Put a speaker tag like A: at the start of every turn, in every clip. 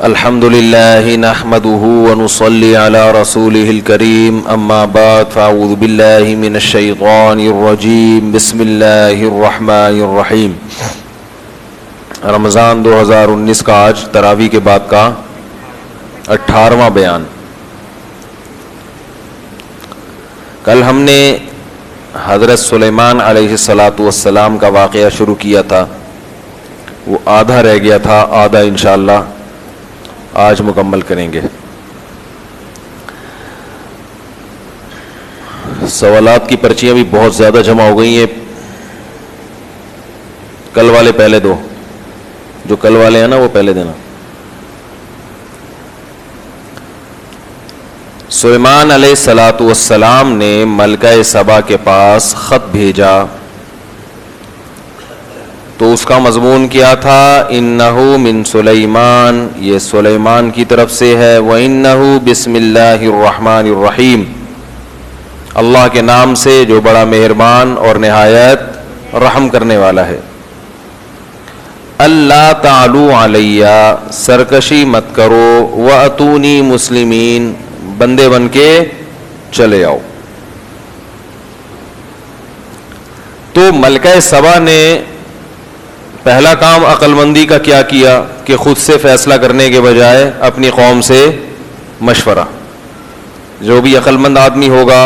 A: الحمد لله نحمده ونصلي على رسوله الكريم اما بعد فاعوذ بالله من الشيطان الرجيم بسم الله الرحمن الرحیم۔ رمضان 2019 کا آج تراویح کے بعد کا 18واں بیان۔ کل ہم نے حضرت سلیمان علیہ السلام کا واقعہ شروع کیا تھا، وہ آدھا رہ گیا تھا، آدھا انشاءاللہ آج مکمل کریں گے۔ سوالات کی پرچیاں بھی بہت زیادہ جمع ہو گئی ہیں، کل والے پہلے دو، جو کل والے ہیں نا وہ پہلے دینا۔ سلیمان علیہ السلام نے ملکہ سبا کے پاس خط بھیجا تو اس کا مضمون کیا تھا؟ انہو من سلیمان، یہ سلیمان کی طرف سے ہے، وانہو بسم اللہ الرحمن الرحیم، اللہ کے نام سے جو بڑا مہربان اور نہایت رحم کرنے والا ہے۔ اللہ تعالو علیہ، سرکشی مت کرو، واتونی مسلمین، بندے بن کے چلے آؤ۔ تو ملکہ سبا نے پہلا کام عقل مندی کا کیا کیا کہ خود سے فیصلہ کرنے کے بجائے اپنی قوم سے مشورہ۔ جو بھی عقل مند آدمی ہوگا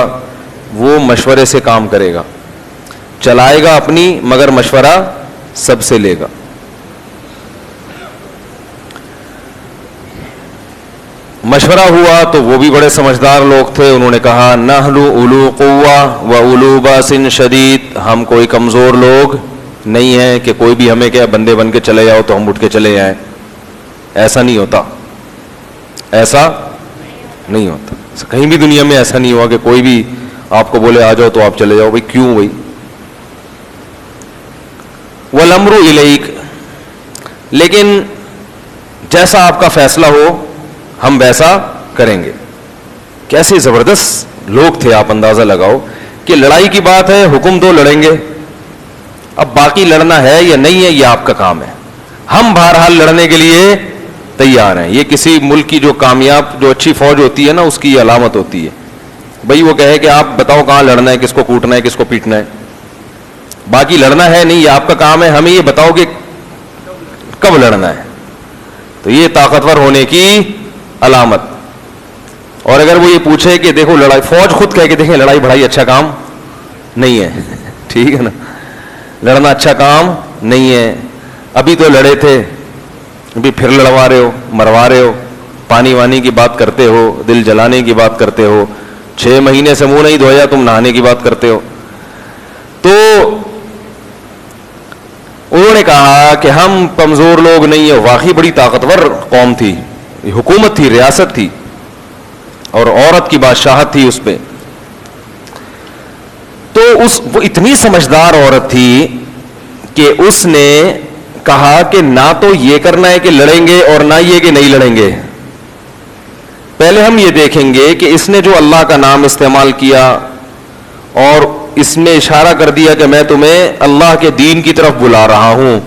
A: وہ مشورے سے کام کرے گا، چلائے گا اپنی مگر مشورہ سب سے لے گا۔ مشورہ ہوا تو وہ بھی بڑے سمجھدار لوگ تھے، انہوں نے کہا نحن اولو قوہ و اولو باس شدید، ہم کوئی کمزور لوگ نہیں ہیں کہ کوئی بھی ہمیں کہے بندے بن کے چلے جاؤ تو ہم اٹھ کے چلے جائیں، ایسا نہیں ہوتا، ایسا نہیں ہوتا، کہیں بھی دنیا میں ایسا نہیں ہوا کہ کوئی بھی آپ کو بولے آ جاؤ تو آپ چلے جاؤ، بھائی کیوں بھائی؟ والامر الیک، لیکن جیسا آپ کا فیصلہ ہو ہم ویسا کریں گے۔ کیسے زبردست لوگ تھے، آپ اندازہ لگاؤ کہ لڑائی کی بات ہے، حکم دو لڑیں گے، اب باقی لڑنا ہے یا نہیں ہے یہ آپ کا کام ہے، ہم بہرحال لڑنے کے لیے تیار ہیں۔ یہ کسی ملک کی جو کامیاب جو اچھی فوج ہوتی ہے نا اس کی یہ علامت ہوتی ہے، بھئی وہ کہے کہ آپ بتاؤ کہاں لڑنا ہے، کس کو کوٹنا ہے، کس کو پیٹنا ہے، باقی لڑنا ہے نہیں یہ آپ کا کام ہے، ہمیں یہ بتاؤ کہ کب لڑنا ہے۔ تو یہ طاقتور ہونے کی علامت۔ اور اگر وہ یہ پوچھے کہ دیکھو لڑائی، فوج خود کہے کہ دیکھیں لڑائی بڑھائی اچھا کام نہیں ہے، ٹھیک ہے نا، لڑنا اچھا کام نہیں ہے، ابھی تو لڑے تھے، ابھی پھر لڑوا رہے ہو، مروا رہے ہو، پانی وانی کی بات کرتے ہو، دل جلانے کی بات کرتے ہو، 6 مہینے سے منہ نہیں دھویا تم نہانے کی بات کرتے ہو۔ تو انہوں نے کہا کہ ہم کمزور لوگ نہیں ہیں، واقعی بڑی طاقتور قوم تھی، حکومت تھی، ریاست تھی، اور عورت کی بادشاہت تھی اس پہ۔ تو وہ اتنی سمجھدار عورت تھی کہ اس نے کہا کہ نہ تو یہ کرنا ہے کہ لڑیں گے اور نہ یہ کہ نہیں لڑیں گے، پہلے ہم یہ دیکھیں گے کہ اس نے جو اللہ کا نام استعمال کیا اور اس میں اشارہ کر دیا کہ میں تمہیں اللہ کے دین کی طرف بلا رہا ہوں،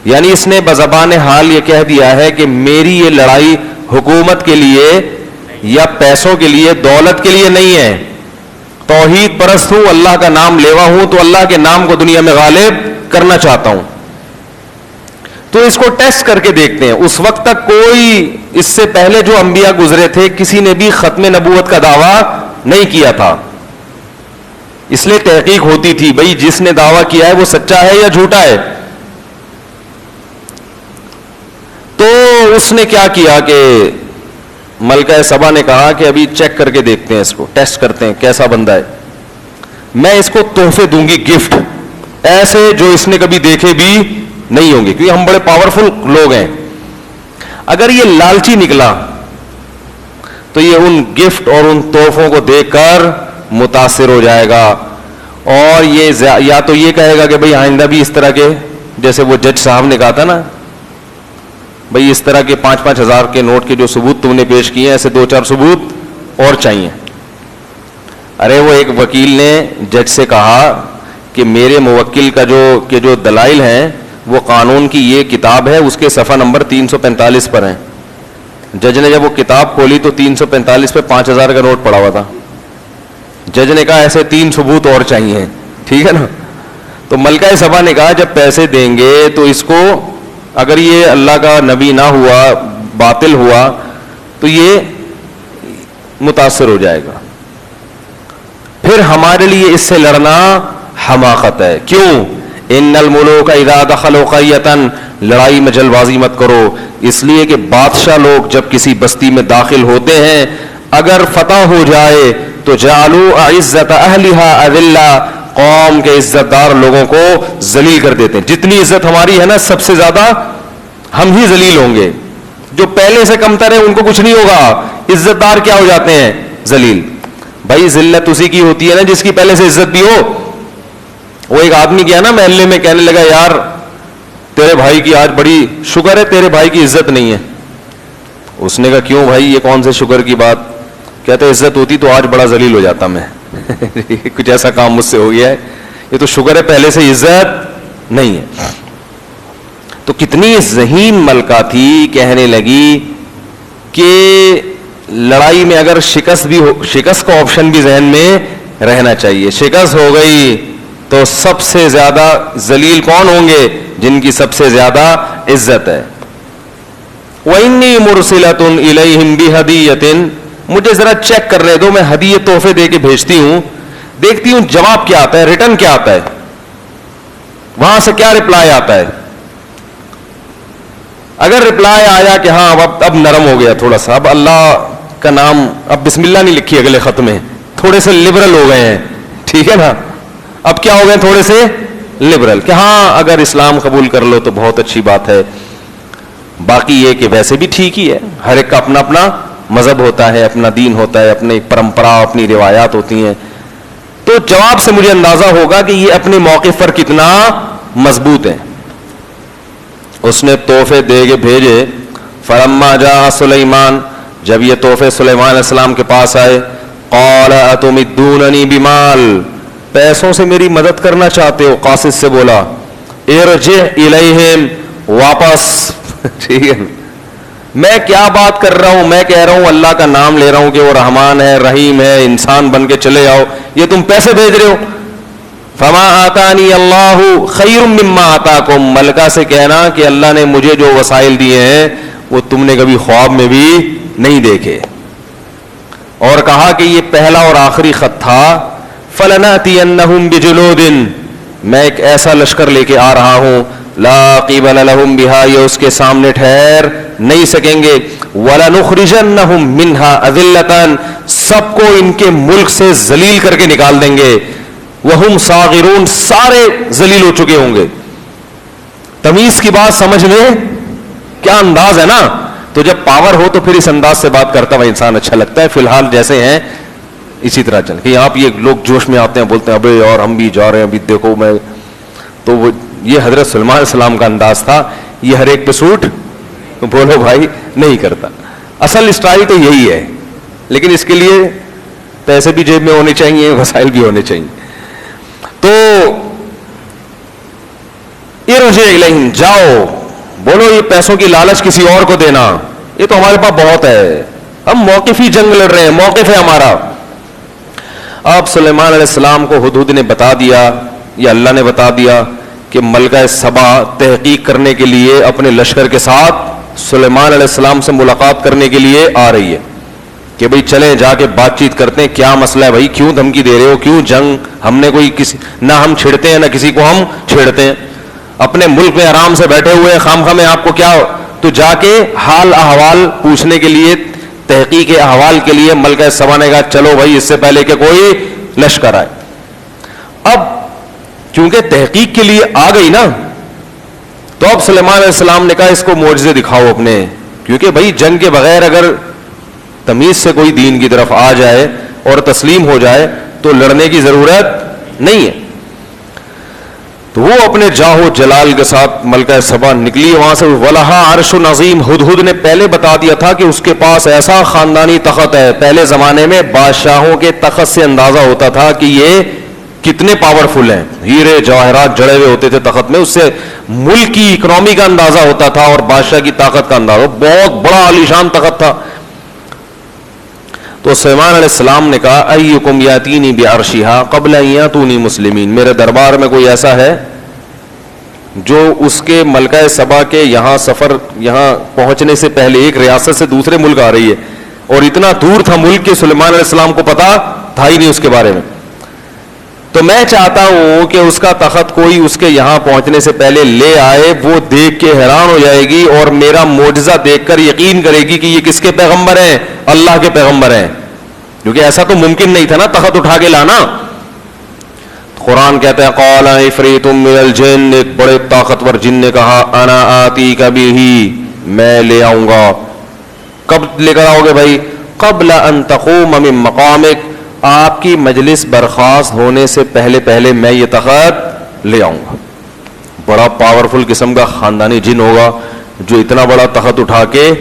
A: یعنی اس نے بزبان حال یہ کہہ دیا ہے کہ میری یہ لڑائی حکومت کے لیے یا پیسوں کے لیے، دولت کے لیے نہیں ہے، توحید پرست ہوں، اللہ کا نام لیوا ہوں، تو اللہ کے نام کو دنیا میں غالب کرنا چاہتا ہوں۔ تو اس کو ٹیسٹ کر کے دیکھتے ہیں۔ اس وقت تک کوئی، اس سے پہلے جو انبیاء گزرے تھے کسی نے بھی ختم نبوت کا دعویٰ نہیں کیا تھا، اس لیے تحقیق ہوتی تھی بھئی جس نے دعویٰ کیا ہے وہ سچا ہے یا جھوٹا ہے۔ تو اس نے کیا کیا کہ ملکہ سبا نے کہا کہ ابھی چیک کر کے دیکھتے ہیں، اس کو ٹیسٹ کرتے ہیں کیسا بندہ ہے، میں اس کو تحفے دوں گی، گفٹ ایسے جو اس نے کبھی دیکھے بھی نہیں ہوں گے، کیونکہ ہم بڑے پاورفل لوگ ہیں۔ اگر یہ لالچی نکلا تو یہ ان گفٹ اور ان تحفوں کو دیکھ کر متاثر ہو جائے گا، اور یہ یا تو یہ کہے گا کہ بھئی آئندہ بھی اس طرح کے، جیسے وہ جج صاحب نے کہا تھا نا بھئی اس طرح کے 5-5 ہزار کے نوٹ کے جو ثبوت تم نے پیش کیے ہیں، ایسے 2-4 ثبوت اور چاہیے۔ ارے وہ ایک وکیل نے جج سے کہا کہ میرے موکل کا جو دلائل ہیں وہ قانون کی یہ کتاب ہے، اس کے صفحہ نمبر 345 پر ہیں، جج نے جب وہ کتاب کھولی تو 345 پہ 5000 کا نوٹ پڑا ہوا تھا. جج نے کہا ایسے 3 ثبوت اور چاہیے, ٹھیک ہے نا. تو ملکہ سبا نے کہا جب پیسے دیں گے تو اس کو, اگر یہ اللہ کا نبی نہ ہوا, باطل ہوا, تو یہ متاثر ہو جائے گا, پھر ہمارے لیے اس سے لڑنا حماقت ہے. کیوں؟ ان الملوک اذا دخلوا قرية, لڑائی میں جلد بازی مت کرو, اس لیے کہ بادشاہ لوگ جب کسی بستی میں داخل ہوتے ہیں اگر فتح ہو جائے تو جعلوا عزت اہلها اذلہ, قوم کے عزت دار لوگوں کو ذلیل کر دیتے ہیں. جتنی عزت ہماری ہے نا سب سے زیادہ ہم ہی ذلیل ہوں گے. جو پہلے سے کمتر ہے ان کو کچھ نہیں ہوگا, عزت دار کیا ہو جاتے ہیں؟ ذلیل. بھائی ذلت اسی کی ہوتی ہے نا جس کی پہلے سے عزت بھی ہو. وہ ایک آدمی گیا نا محلے میں, کہنے لگا یار تیرے بھائی کی آج بڑی شکر ہے تیرے بھائی کی عزت نہیں ہے. اس نے کہا کیوں بھائی, یہ کون سے شکر کی بات؟ کہتے عزت ہوتی تو آج بڑا ذلیل ہو جاتا میں. کچھ ایسا کام مجھ سے ہو گیا ہے, یہ تو شکر ہے پہلے سے عزت نہیں ہے. تو کتنی ذہین ملکہ تھی, کہنے لگی کہ لڑائی میں اگر شکست بھی ہو, شکست کا آپشن بھی ذہن میں رہنا چاہیے. شکست ہو گئی تو سب سے زیادہ ذلیل کون ہوں گے؟ جن کی سب سے زیادہ عزت ہے. وَإِنِّي مُرْسِلَةٌ إِلَيْهِمْ بِهَدِيَّةٍ, مجھے ذرا چیک کرنے دو, میں ہدیے تحفے دے کے بھیجتی ہوں, دیکھتی ہوں جواب کیا آتا ہے, ریٹرن کیا آتا ہے, وہاں سے کیا رپلائی آتا ہے. اگر رپلائی آیا کہ ہاں اب نرم ہو گیا تھوڑا سا, اب اللہ کا نام, اب بسم اللہ نہیں لکھی اگلے خط میں, تھوڑے سے لبرل ہو گئے ہیں, ٹھیک ہے نا, اب کیا ہو گئے تھوڑے سے لبرل, کہ ہاں اگر اسلام قبول کر لو تو بہت اچھی بات ہے, باقی یہ کہ ویسے بھی ٹھیک ہی ہے, ہر ایک کا اپنا اپنا مذہب ہوتا ہے, اپنا دین ہوتا ہے, اپنی پرمپرا, اپنی روایات ہوتی ہیں. تو جواب سے مجھے اندازہ ہوگا کہ یہ اپنے موقف پر کتنا مضبوط ہے. اس نے تحفے دے کے بھیجے. فلما جاء سلیمان, جب یہ تحفے سلیمان علیہ السلام کے پاس آئے, قال اتمدوننی بمال, پیسوں سے میری مدد کرنا چاہتے ہو؟ قاصد سے بولا ارجع الیہم, واپس. ٹھیک ہے, میں کیا بات کر رہا ہوں, میں کہہ رہا ہوں اللہ کا نام لے رہا ہوں کہ وہ رحمان ہے, رحیم ہے, انسان بن کے چلے آؤ, یہ تم پیسے بھیج رہے ہو. فما آتانی اللہ خیر مما آتاکم, ملکہ سے کہنا کہ اللہ نے مجھے جو وسائل دیے ہیں وہ تم نے کبھی خواب میں بھی نہیں دیکھے. اور کہا کہ یہ پہلا اور آخری خط تھا. فلناتینہم بجلود, میں ایک ایسا لشکر لے کے آ رہا ہوں, لا قبل لہم بہا, یہ اس کے سامنے ٹھہر نہیں سکیں گے. ولنخرجنہم منہا اذلۃ, سب کو ان کے ملک سے ذلیل کر کے نکال دیں گے. وہم صاغرون, سارے ذلیل ہو چکے ہوں گے. تمیز کی بات سمجھ میں کیا انداز ہے نا. تو جب پاور ہو تو پھر اس انداز سے بات کرتا ہوا انسان اچھا لگتا ہے. فی الحال جیسے ہیں اسی طرح چل کہ آپ, یہ لوگ جوش میں آتے ہیں, بولتے ہیں ابے اور ہم بھی جا رہے ہیں, ابھی دیکھو میں, تو وہ یہ حضرت سلیمان علیہ السلام کا انداز تھا. یہ ہر ایک پہ سوٹ بولو بھائی نہیں کرتا. اصل اسٹائل تو یہی ہے, لیکن اس کے لیے پیسے بھی جیب میں ہونے چاہیے, وسائل بھی ہونے چاہیے. تو ارجع الیہم, جاؤ, بولو یہ پیسوں کی لالچ کسی اور کو دینا, یہ تو ہمارے پاس بہت ہے, ہم موقف ہی جنگ لڑ رہے ہیں, موقف ہے ہمارا. اب سلیمان علیہ السلام کو ہدہد نے بتا دیا, یا اللہ نے بتا دیا کہ ملکہ سبا تحقیق کرنے کے لیے اپنے لشکر کے ساتھ سلیمان علیہ السلام سے ملاقات کرنے کے لیے آ رہی ہے, کہ بھئی چلیں جا کے بات چیت کرتے ہیں, کیا مسئلہ ہے بھائی, کیوں دھمکی دے رہے ہو, کیوں جنگ, ہم نے کوئی کسی, نہ ہم چھڑتے ہیں نہ کسی کو ہم چھیڑتے ہیں, اپنے ملک میں آرام سے بیٹھے ہوئے, خام میں آپ کو کیا. تو جا کے حال احوال پوچھنے کے لیے, تحقیق احوال کے لیے ملکہ سبا نے کہا چلو بھائی اس سے پہلے کہ کوئی لشکر آئے. اب کیونکہ تحقیق کے لیے آ گئی نا, تو اب سلیمان علیہ السلام نے کہا اس کو معجزے دکھاؤ اپنے, کیونکہ بھائی جنگ کے بغیر اگر تمیز سے کوئی دین کی طرف آ جائے اور تسلیم ہو جائے تو لڑنے کی ضرورت نہیں ہے. تو وہ اپنے جاہو جلال کے ساتھ ملکہ سبا نکلی وہاں سے. وَلَهَا عَرْشٌ عَظِيمٌ, ہدہد نے پہلے بتا دیا تھا کہ اس کے پاس ایسا خاندانی تخت ہے. پہلے زمانے میں بادشاہوں کے تخت سے اندازہ ہوتا تھا کہ یہ کتنے پاورفل ہیں, ہیرے جواہرات جڑے ہوئے ہوتے تھے تخت میں, اس سے ملک کی اکنامی کا اندازہ ہوتا تھا اور بادشاہ کی طاقت کا اندازہ. بہت بڑا عالیشان تخت تھا. تو سلیمان علیہ السلام نے کہا ایکم یاتینی بعرشھا قبل ان یاتونی مسلمین, میرے دربار میں کوئی ایسا ہے جو اس کے ملکہ سبا کے یہاں پہنچنے سے پہلے, ایک ریاست سے دوسرے ملک آ رہی ہے اور اتنا دور تھا ملک کہ سلیمان علیہ السلام کو پتا تھا ہی نہیں اس کے بارے میں, تو میں چاہتا ہوں کہ اس کا تخت کوئی اس کے یہاں پہنچنے سے پہلے لے آئے, وہ دیکھ کے حیران ہو جائے گی اور میرا معجزہ دیکھ کر یقین کرے گی کہ یہ کس کے پیغمبر ہیں, اللہ کے پیغمبر ہیں, کیونکہ ایسا تو ممکن نہیں تھا نا تخت اٹھا کے لانا. قرآن کہتا ہے قال عفریت من الجن, ایک بڑے طاقتور جن نے کہا انا آتیک بہ, میں لے آؤں گا. کب لے کر آؤ گے بھائی؟ قبل ان تقوم من مقامک, آپ کی مجلس برخاست ہونے سے پہلے میں یہ تخت لے آؤں گا. بڑا پاورفل قسم کا خاندانی جن ہوگا جو اتنا بڑا تخت اٹھا کے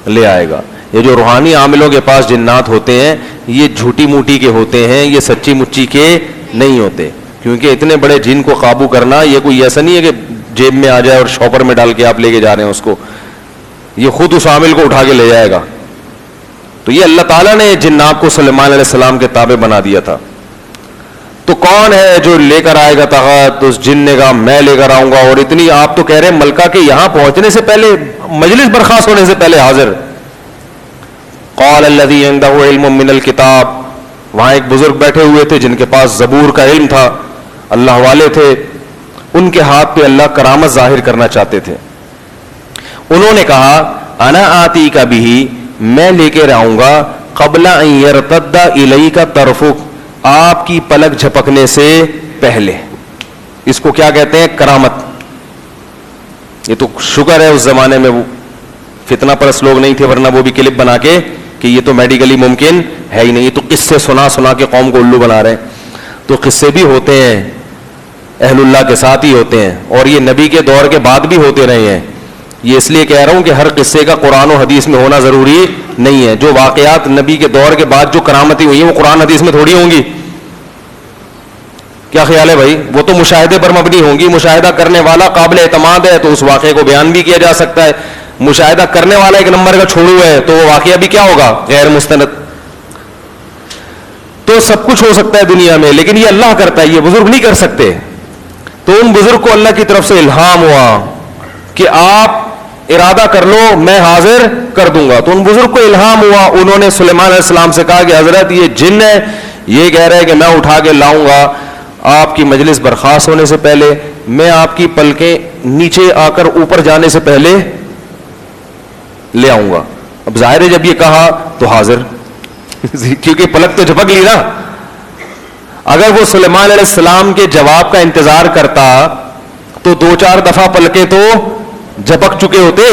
A: لے آئے گا. یہ جو روحانی عاملوں کے پاس جنات ہوتے ہیں یہ جھوٹی موٹی کے ہوتے ہیں, یہ سچی مچی کے نہیں ہوتے, کیونکہ اتنے بڑے جن کو قابو کرنا یہ کوئی ایسا نہیں ہے کہ جیب میں آ جائے اور شاپر میں ڈال کے آپ لے کے جا رہے ہیں اس کو, یہ خود اس عامل کو اٹھا کے لے جائے گا. تو یہ اللہ تعالیٰ نے جنات کو سلیمان علیہ السلام کے تابع بنا دیا تھا. تو کون ہے جو لے کر آئے گا تخت؟ اس جن نے کہا میں لے کر آؤں گا. اور اتنی آپ تو کہہ رہے ہیں ملکہ کے یہاں پہنچنے سے پہلے, مجلس برخاست ہونے سے پہلے حاضر. قال الذی عنده علم من الکتاب, وہاں ایک بزرگ بیٹھے ہوئے تھے جن کے پاس زبور کا علم تھا, اللہ والے تھے, ان کے ہاتھ پہ اللہ کرامت ظاہر کرنا چاہتے تھے. انہوں نے کہا انا آتیک بہ, میں لے کے آؤں گا قبل ان یرتد الیک طرفک, آپ کی پلک جھپکنے سے پہلے. اس کو کیا کہتے ہیں؟ کرامت. یہ تو شکر ہے اس زمانے میں وہ فتنہ پرست لوگ نہیں تھے, ورنہ وہ بھی کلپ بنا کے کہ یہ تو میڈیکلی ممکن ہے ہی نہیں, یہ تو قصے سنا کے قوم کو الو بنا رہے ہیں. تو قصے بھی ہوتے ہیں اہل اللہ کے ساتھ ہی ہوتے ہیں, اور یہ نبی کے دور کے بعد بھی ہوتے رہے ہیں. یہ اس لیے کہہ رہا ہوں کہ ہر قصے کا قرآن و حدیث میں ہونا ضروری نہیں ہے. جو واقعات نبی کے دور کے بعد جو کرامتیں ہوئی ہیں وہ قرآن حدیث میں تھوڑی ہوں گی. کیا خیال ہے بھائی؟ وہ تو مشاہدے پر مبنی ہوں گی. مشاہدہ کرنے والا قابل اعتماد ہے تو اس واقعے کو بیان بھی کیا جا سکتا ہے. مشاہدہ کرنے والا ایک نمبر کا چھوڑو ہے تو وہ واقعہ بھی کیا ہوگا؟ غیر مستند. تو سب کچھ ہو سکتا ہے دنیا میں, لیکن یہ اللہ کرتا ہے, یہ بزرگ نہیں کر سکتے. تو ان بزرگ کو اللہ کی طرف سے الہام ہوا کہ آپ ارادہ کر لو میں حاضر کر دوں گا. تو ان بزرگ کو الہام ہوا, انہوں نے سلیمان علیہ السلام سے کہا کہ حضرت یہ جن ہے, یہ کہہ رہے ہیں کہ میں اٹھا کے لاؤں گا آپ کی مجلس برخاست ہونے سے پہلے, میں آپ کی پلکیں نیچے آ کر اوپر جانے سے پہلے لے آؤں گا. اب ظاہر ہے جب یہ کہا تو حاضر, کیونکہ پلک تو جھپک لی نا. اگر وہ سلیمان علیہ السلام کے جواب کا انتظار کرتا تو 2-4 دفعہ پلکیں تو جھپک چکے ہوتے.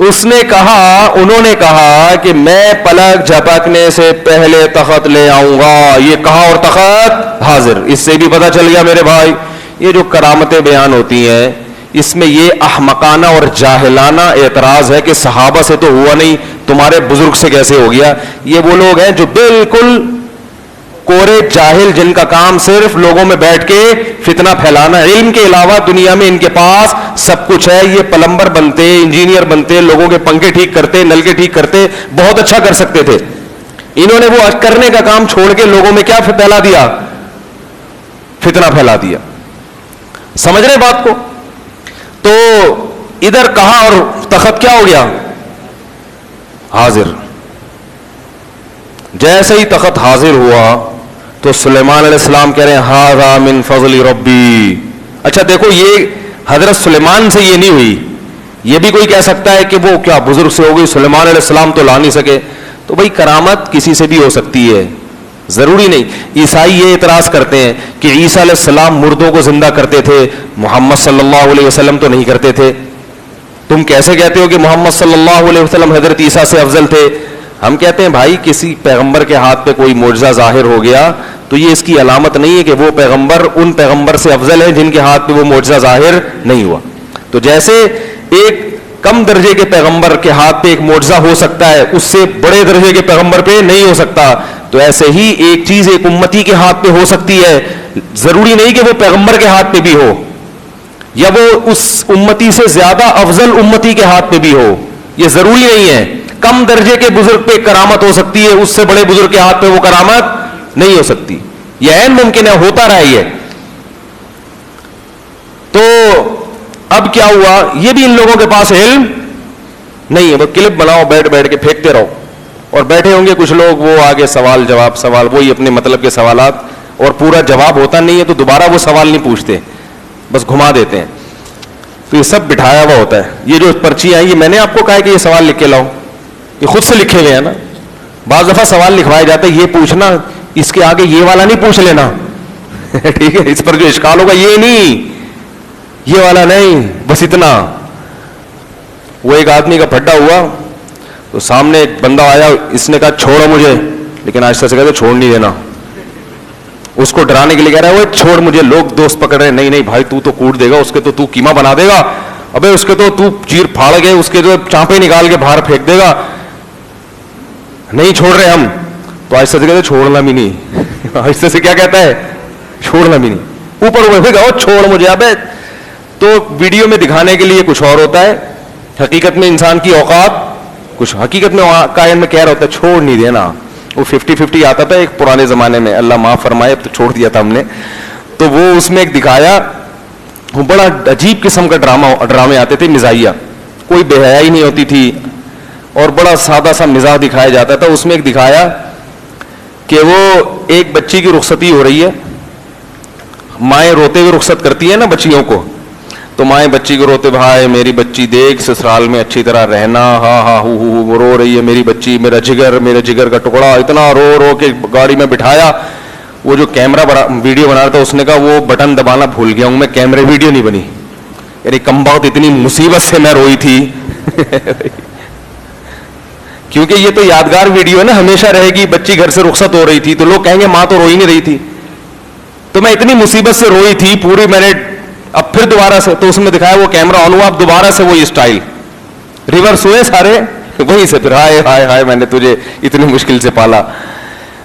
A: اس نے کہا, انہوں نے کہا کہ میں پلک جھپکنے سے پہلے تخت لے آؤں گا. یہ کہا اور تخت حاضر. اس سے بھی پتہ چل گیا میرے بھائی یہ جو کرامتیں بیان ہوتی ہیں اس میں یہ احمقانہ اور جاہلانہ اعتراض ہے کہ صحابہ سے تو ہوا نہیں, تمہارے بزرگ سے کیسے ہو گیا. یہ وہ لوگ ہیں جو بالکل کورے جاہل, جن کا کام صرف لوگوں میں بیٹھ کے فتنہ پھیلانا. علم کے علاوہ دنیا میں ان کے پاس سب کچھ ہے. یہ پلمبر بنتے, انجینئر بنتے, لوگوں کے پنکھے ٹھیک کرتے, نلکے ٹھیک کرتے, بہت اچھا کر سکتے تھے. انہوں نے وہ کرنے کا کام چھوڑ کے لوگوں میں کیا پھیلا دیا؟ فتنہ پھیلا دیا. سمجھ رہے بات کو؟ تو ادھر کہا اور تخت کیا ہو گیا؟ حاضر. جیسے ہی تخت حاضر ہوا تو سلیمان علیہ السلام کہہ رہے ہیں ھذا من فضل ربی. اچھا دیکھو, یہ حضرت سلیمان سے یہ نہیں ہوئی. یہ بھی کوئی کہہ سکتا ہے کہ وہ کیا بزرگ سے ہو گئی, سلیمان علیہ السلام تو لا نہیں سکے. تو بھائی کرامت کسی سے بھی ہو سکتی ہے, ضروری نہیں. عیسائی یہ اعتراض کرتے ہیں کہ عیسیٰ علیہ السلام مردوں کو زندہ کرتے تھے, محمد صلی اللہ علیہ وسلم تو نہیں کرتے تھے. تم کیسے کہتے ہو کہ محمد صلی اللہ علیہ وسلم حضرت عیسیٰ سے افضل تھے؟ ہم کہتے ہیں بھائی کسی پیغمبر کے ہاتھ پہ کوئی معجزہ ظاہر ہو گیا تو یہ اس کی علامت نہیں ہے کہ وہ پیغمبر ان پیغمبر سے افضل ہے جن کے ہاتھ پہ وہ معجزہ ظاہر نہیں ہوا. تو جیسے ایک کم درجے کے پیغمبر کے ہاتھ پہ ایک معجزہ ہو سکتا ہے, اس سے بڑے درجے کے پیغمبر پہ نہیں ہو سکتا, تو ایسے ہی ایک چیز ایک امتی کے ہاتھ پہ ہو سکتی ہے, ضروری نہیں کہ وہ پیغمبر کے ہاتھ پہ بھی ہو. یا وہ اس امتی سے زیادہ افضل امتی کے ہاتھ پہ بھی ہو. یہ ضروری نہیں ہے. کم درجے کے بزرگ پہ کرامت ہو سکتی ہے, اس سے بڑے بزرگ کے ہاتھ پہ وہ کرامت نہیں ہو سکتی. یہ عین ممکن ہے, ہوتا رہا ہے. تو اب کیا ہوا, یہ بھی ان لوگوں کے پاس علم نہیں ہے. وہ کلپ بناؤ, بیٹھ بیٹھ کے پھینکتے رہو, اور بیٹھے ہوں گے کچھ لوگ, وہ آگے سوال جواب سوال, وہی اپنے مطلب کے سوالات, اور پورا جواب ہوتا نہیں ہے تو دوبارہ وہ سوال نہیں پوچھتے, بس گھما دیتے ہیں. تو یہ سب بٹھایا ہوا ہوتا ہے. یہ جو پرچیاں ہیں, یہ میں نے آپ کو کہا کہ یہ سوال لکھ کے لاؤ, یہ خود سے لکھے ہوئے ہیں نا. بعض دفعہ سوال لکھوائے جاتے ہیں, یہ پوچھنا, اس کے آگے یہ والا نہیں پوچھ لینا ٹھیک ہے, اس پر جو اشکال ہوگا یہ نہیں, یہ والا نہیں, بس اتنا. وہ ایک آدمی کا پھڈا ہوا تو سامنے ایک بندہ آیا, اس نے کہا چھوڑو مجھے, لیکن آہستہ سے کہتے چھوڑ نہیں دینا. اس کو ڈرانے کے لیے کہہ رہا ہے وہ چھوڑ مجھے. لوگ دوست پکڑ رہے ہیں, نہیں نہیں بھائی تو کوٹ دے گا, اس کے تو قیمہ بنا دے گا, ابے اس کے تو چیر پھاڑ گئے, اس کے جو چانپے نکال کے باہر پھینک دے گا. نہیں چھوڑ رہے ہم. تو آہستہ سے کہتے چھوڑنا بھی نہیں آہستہ سے کیا کہتا ہے, چھوڑنا بھی نہیں. اوپر ہوئے گا چھوڑ مجھے. ابے تو ویڈیو میں دکھانے کے لیے کچھ اور ہوتا ہے, حقیقت میں انسان کی اوقات کچھ, حقیقت میں کائن میں کہہ رہا ہوتا ہے چھوڑ نہیں دینا. وہ 50-50 آتا تھا ایک پرانے زمانے میں, اللہ معاف فرمائے, اب تو چھوڑ دیا تھا ہم نے. تو وہ اس میں ایک دکھایا, وہ بڑا عجیب قسم کا ڈرامے آتے تھے, مزاحیہ, کوئی بے حیائی نہیں ہوتی تھی, اور بڑا سادہ سا مزاح دکھایا جاتا تھا. اس میں ایک دکھایا کہ وہ ایک بچی کی رخصتی ہو رہی ہے, مائیں روتے ہوئے رخصت کرتی ہیں نا بچیوں کو, تو مائیں بچی کو روتے, بھائی میری بچی دیکھ سسرال میں اچھی طرح رہنا, ہاں ہاں ہو وہ رو رہی ہے میری بچی, میرا جگر کا ٹکڑا, اتنا رو رو کے گاڑی میں بٹھایا. وہ جو کیمرہ ویڈیو بنا رہا تھا اس نے کہا وہ بٹن دبانا بھول گیا ہوں میں, کیمرے ویڈیو نہیں بنی. یعنی کم بہت اتنی مصیبت سے میں روئی تھی کیونکہ یہ تو یادگار ویڈیو ہے نا, ہمیشہ رہے گی. بچی گھر سے رخصت ہو رہی تھی تو لوگ کہیں گے ماں تو روئی نہیں رہی تھی, تو میں اتنی مصیبت سے روئی تھی پوری. میں نے اب پھر دوبارہ سے, تو اس میں دکھایا وہ کیمرہ آن ہوا, اب دوبارہ سے وہی اسٹائل ریورس ہوئے سارے, وہیں سے پھر ہائے ہائے ہائے میں نے تجھے اتنی مشکل سے پالا.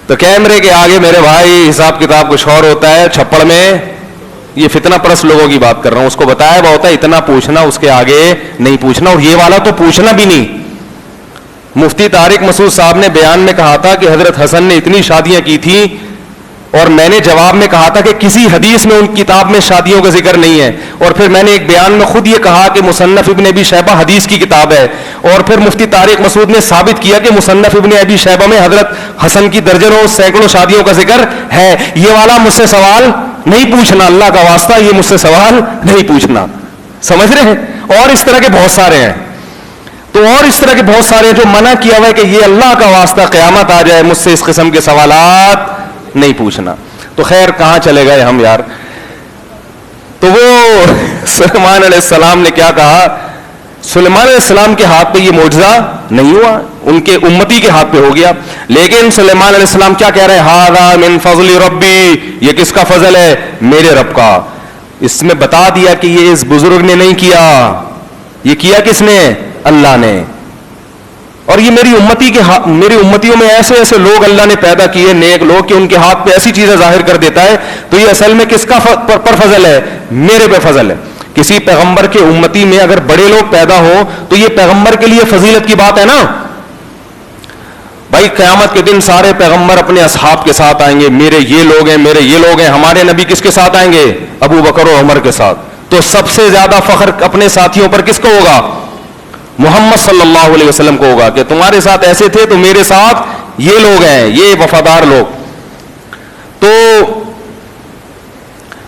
A: تو کیمرے کے آگے میرے بھائی حساب کتاب کچھ اور ہوتا ہے. چھپڑ میں یہ فتنہ پرست لوگوں کی بات کر رہا ہوں, اس کو بتایا ہوا ہوتا ہے اتنا پوچھنا, اس کے آگے نہیں پوچھنا, اور یہ والا تو پوچھنا بھی نہیں. مفتی طارق مسعود صاحب نے بیان میں کہا تھا کہ حضرت حسن نے اتنی شادیاں کی تھی, اور میں نے جواب میں کہا تھا کہ کسی حدیث میں ان کتاب میں شادیوں کا ذکر نہیں ہے. اور پھر میں نے ایک بیان میں خود یہ کہا کہ مصنف ابن ابی شیبہ حدیث کی کتاب ہے, اور پھر مفتی طارق مسعود نے ثابت کیا کہ مصنف ابن ابی شیبہ میں حضرت حسن کی درجنوں سینکڑوں شادیوں کا ذکر ہے. یہ والا مجھ سے سوال نہیں پوچھنا, اللہ کا واسطہ یہ مجھ سے سوال نہیں پوچھنا, سمجھ رہے ہیں. اور اس طرح کے بہت سارے ہیں, تو اور اس طرح کے بہت سارے جو منع کیا ہوا ہے کہ یہ اللہ کا واسطہ قیامت آ جائے مجھ سے اس قسم کے سوالات نہیں پوچھنا. تو خیر کہاں چلے گئے ہم یار. تو وہ سلیمان علیہ السلام نے کیا کہا, سلیمان علیہ السلام کے ہاتھ پہ یہ معجزہ نہیں ہوا, ان کے امتی کے ہاتھ پہ ہو گیا. لیکن سلیمان علیہ السلام کیا کہہ رہے ہیں, ھذا من فضل ربی, یہ کس کا فضل ہے, میرے رب کا. اس میں بتا دیا کہ یہ اس بزرگ نے نہیں کیا, یہ کیا کس نے, اللہ نے. اور یہ میری امتیوں میں ایسے ایسے لوگ اللہ نے پیدا کیے, نیک لوگ, کہ ان کے ہاتھ پہ ایسی چیزیں ظاہر کر دیتا ہے. تو یہ اصل میں کس کا پر فضل ہے, میرے پہ فضل ہے. کسی پیغمبر کے امتی میں اگر بڑے لوگ پیدا ہو تو یہ پیغمبر کے لیے فضیلت کی بات ہے نا بھائی. قیامت کے دن سارے پیغمبر اپنے اصحاب کے ساتھ آئیں گے, میرے یہ لوگ ہیں, میرے یہ لوگ ہیں. ہمارے نبی کس کے ساتھ آئیں گے, ابو بکر و عمر کے ساتھ. تو سب سے زیادہ فخر اپنے ساتھیوں پر کس کو ہوگا, محمد صلی اللہ علیہ وسلم کو ہوگا, کہ تمہارے ساتھ ایسے تھے تو میرے ساتھ یہ لوگ ہیں, یہ وفادار لوگ. تو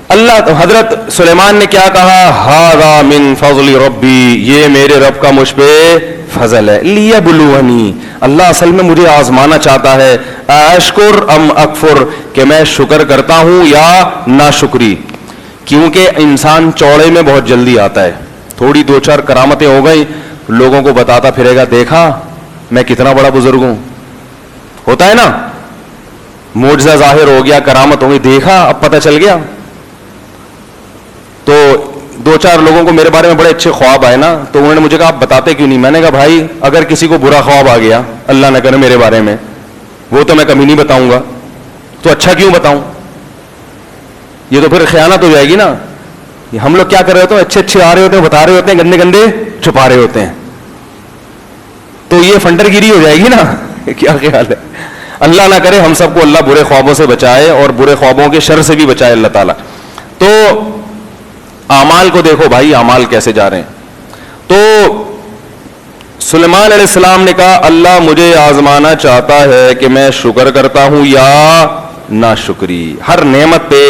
A: اللہ حضرت سلیمان نے کیا کہا, ھذا من فضل ربی, یہ میرے رب کا مجھ پہ فضل ہے. لیبلونی, اللہ اصل میں مجھے آزمانا چاہتا ہے, اشکر ام اکفر, کہ میں شکر کرتا ہوں یا ناشکری. کیونکہ انسان چوڑے میں بہت جلدی آتا ہے, تھوڑی دو چار کرامتیں ہو گئی لوگوں کو بتاتا پھرے گا, دیکھا میں کتنا بڑا بزرگ ہوں. ہوتا ہے نا, معجزہ ظاہر ہو گیا, کرامت ہو گئی, دیکھا اب پتہ چل گیا. تو دو چار لوگوں کو میرے بارے میں بڑے اچھے خواب آئے نا, تو انہوں نے مجھے کہا آپ بتاتے کیوں نہیں. میں نے کہا بھائی اگر کسی کو برا خواب آ گیا, اللہ نہ کرے میرے بارے میں, وہ تو میں کبھی نہیں بتاؤں گا, تو اچھا کیوں بتاؤں, یہ تو پھر خیانت ہو جائے گی نا. ہم لوگ کیا کر رہے ہوتے ہیں, اچھے اچھے آ رہے ہوتے ہیں, بتا رہے ہوتے ہیں, گندے گندے چھپا رہے ہوتے ہیں. تو یہ فنڈر گیری ہو جائے گی نا. کیا خیال ہے؟ اللہ نہ کرے ہم سب کو اللہ برے خوابوں سے بچائے اور برے خوابوں کے شر سے بھی بچائے اللہ تعالیٰ. تو اعمال کو دیکھو بھائی, اعمال کیسے جا رہے ہیں. تو سلیمان علیہ السلام نے کہا اللہ مجھے آزمانا چاہتا ہے کہ میں شکر کرتا ہوں یا ناشکری. ہر نعمت پہ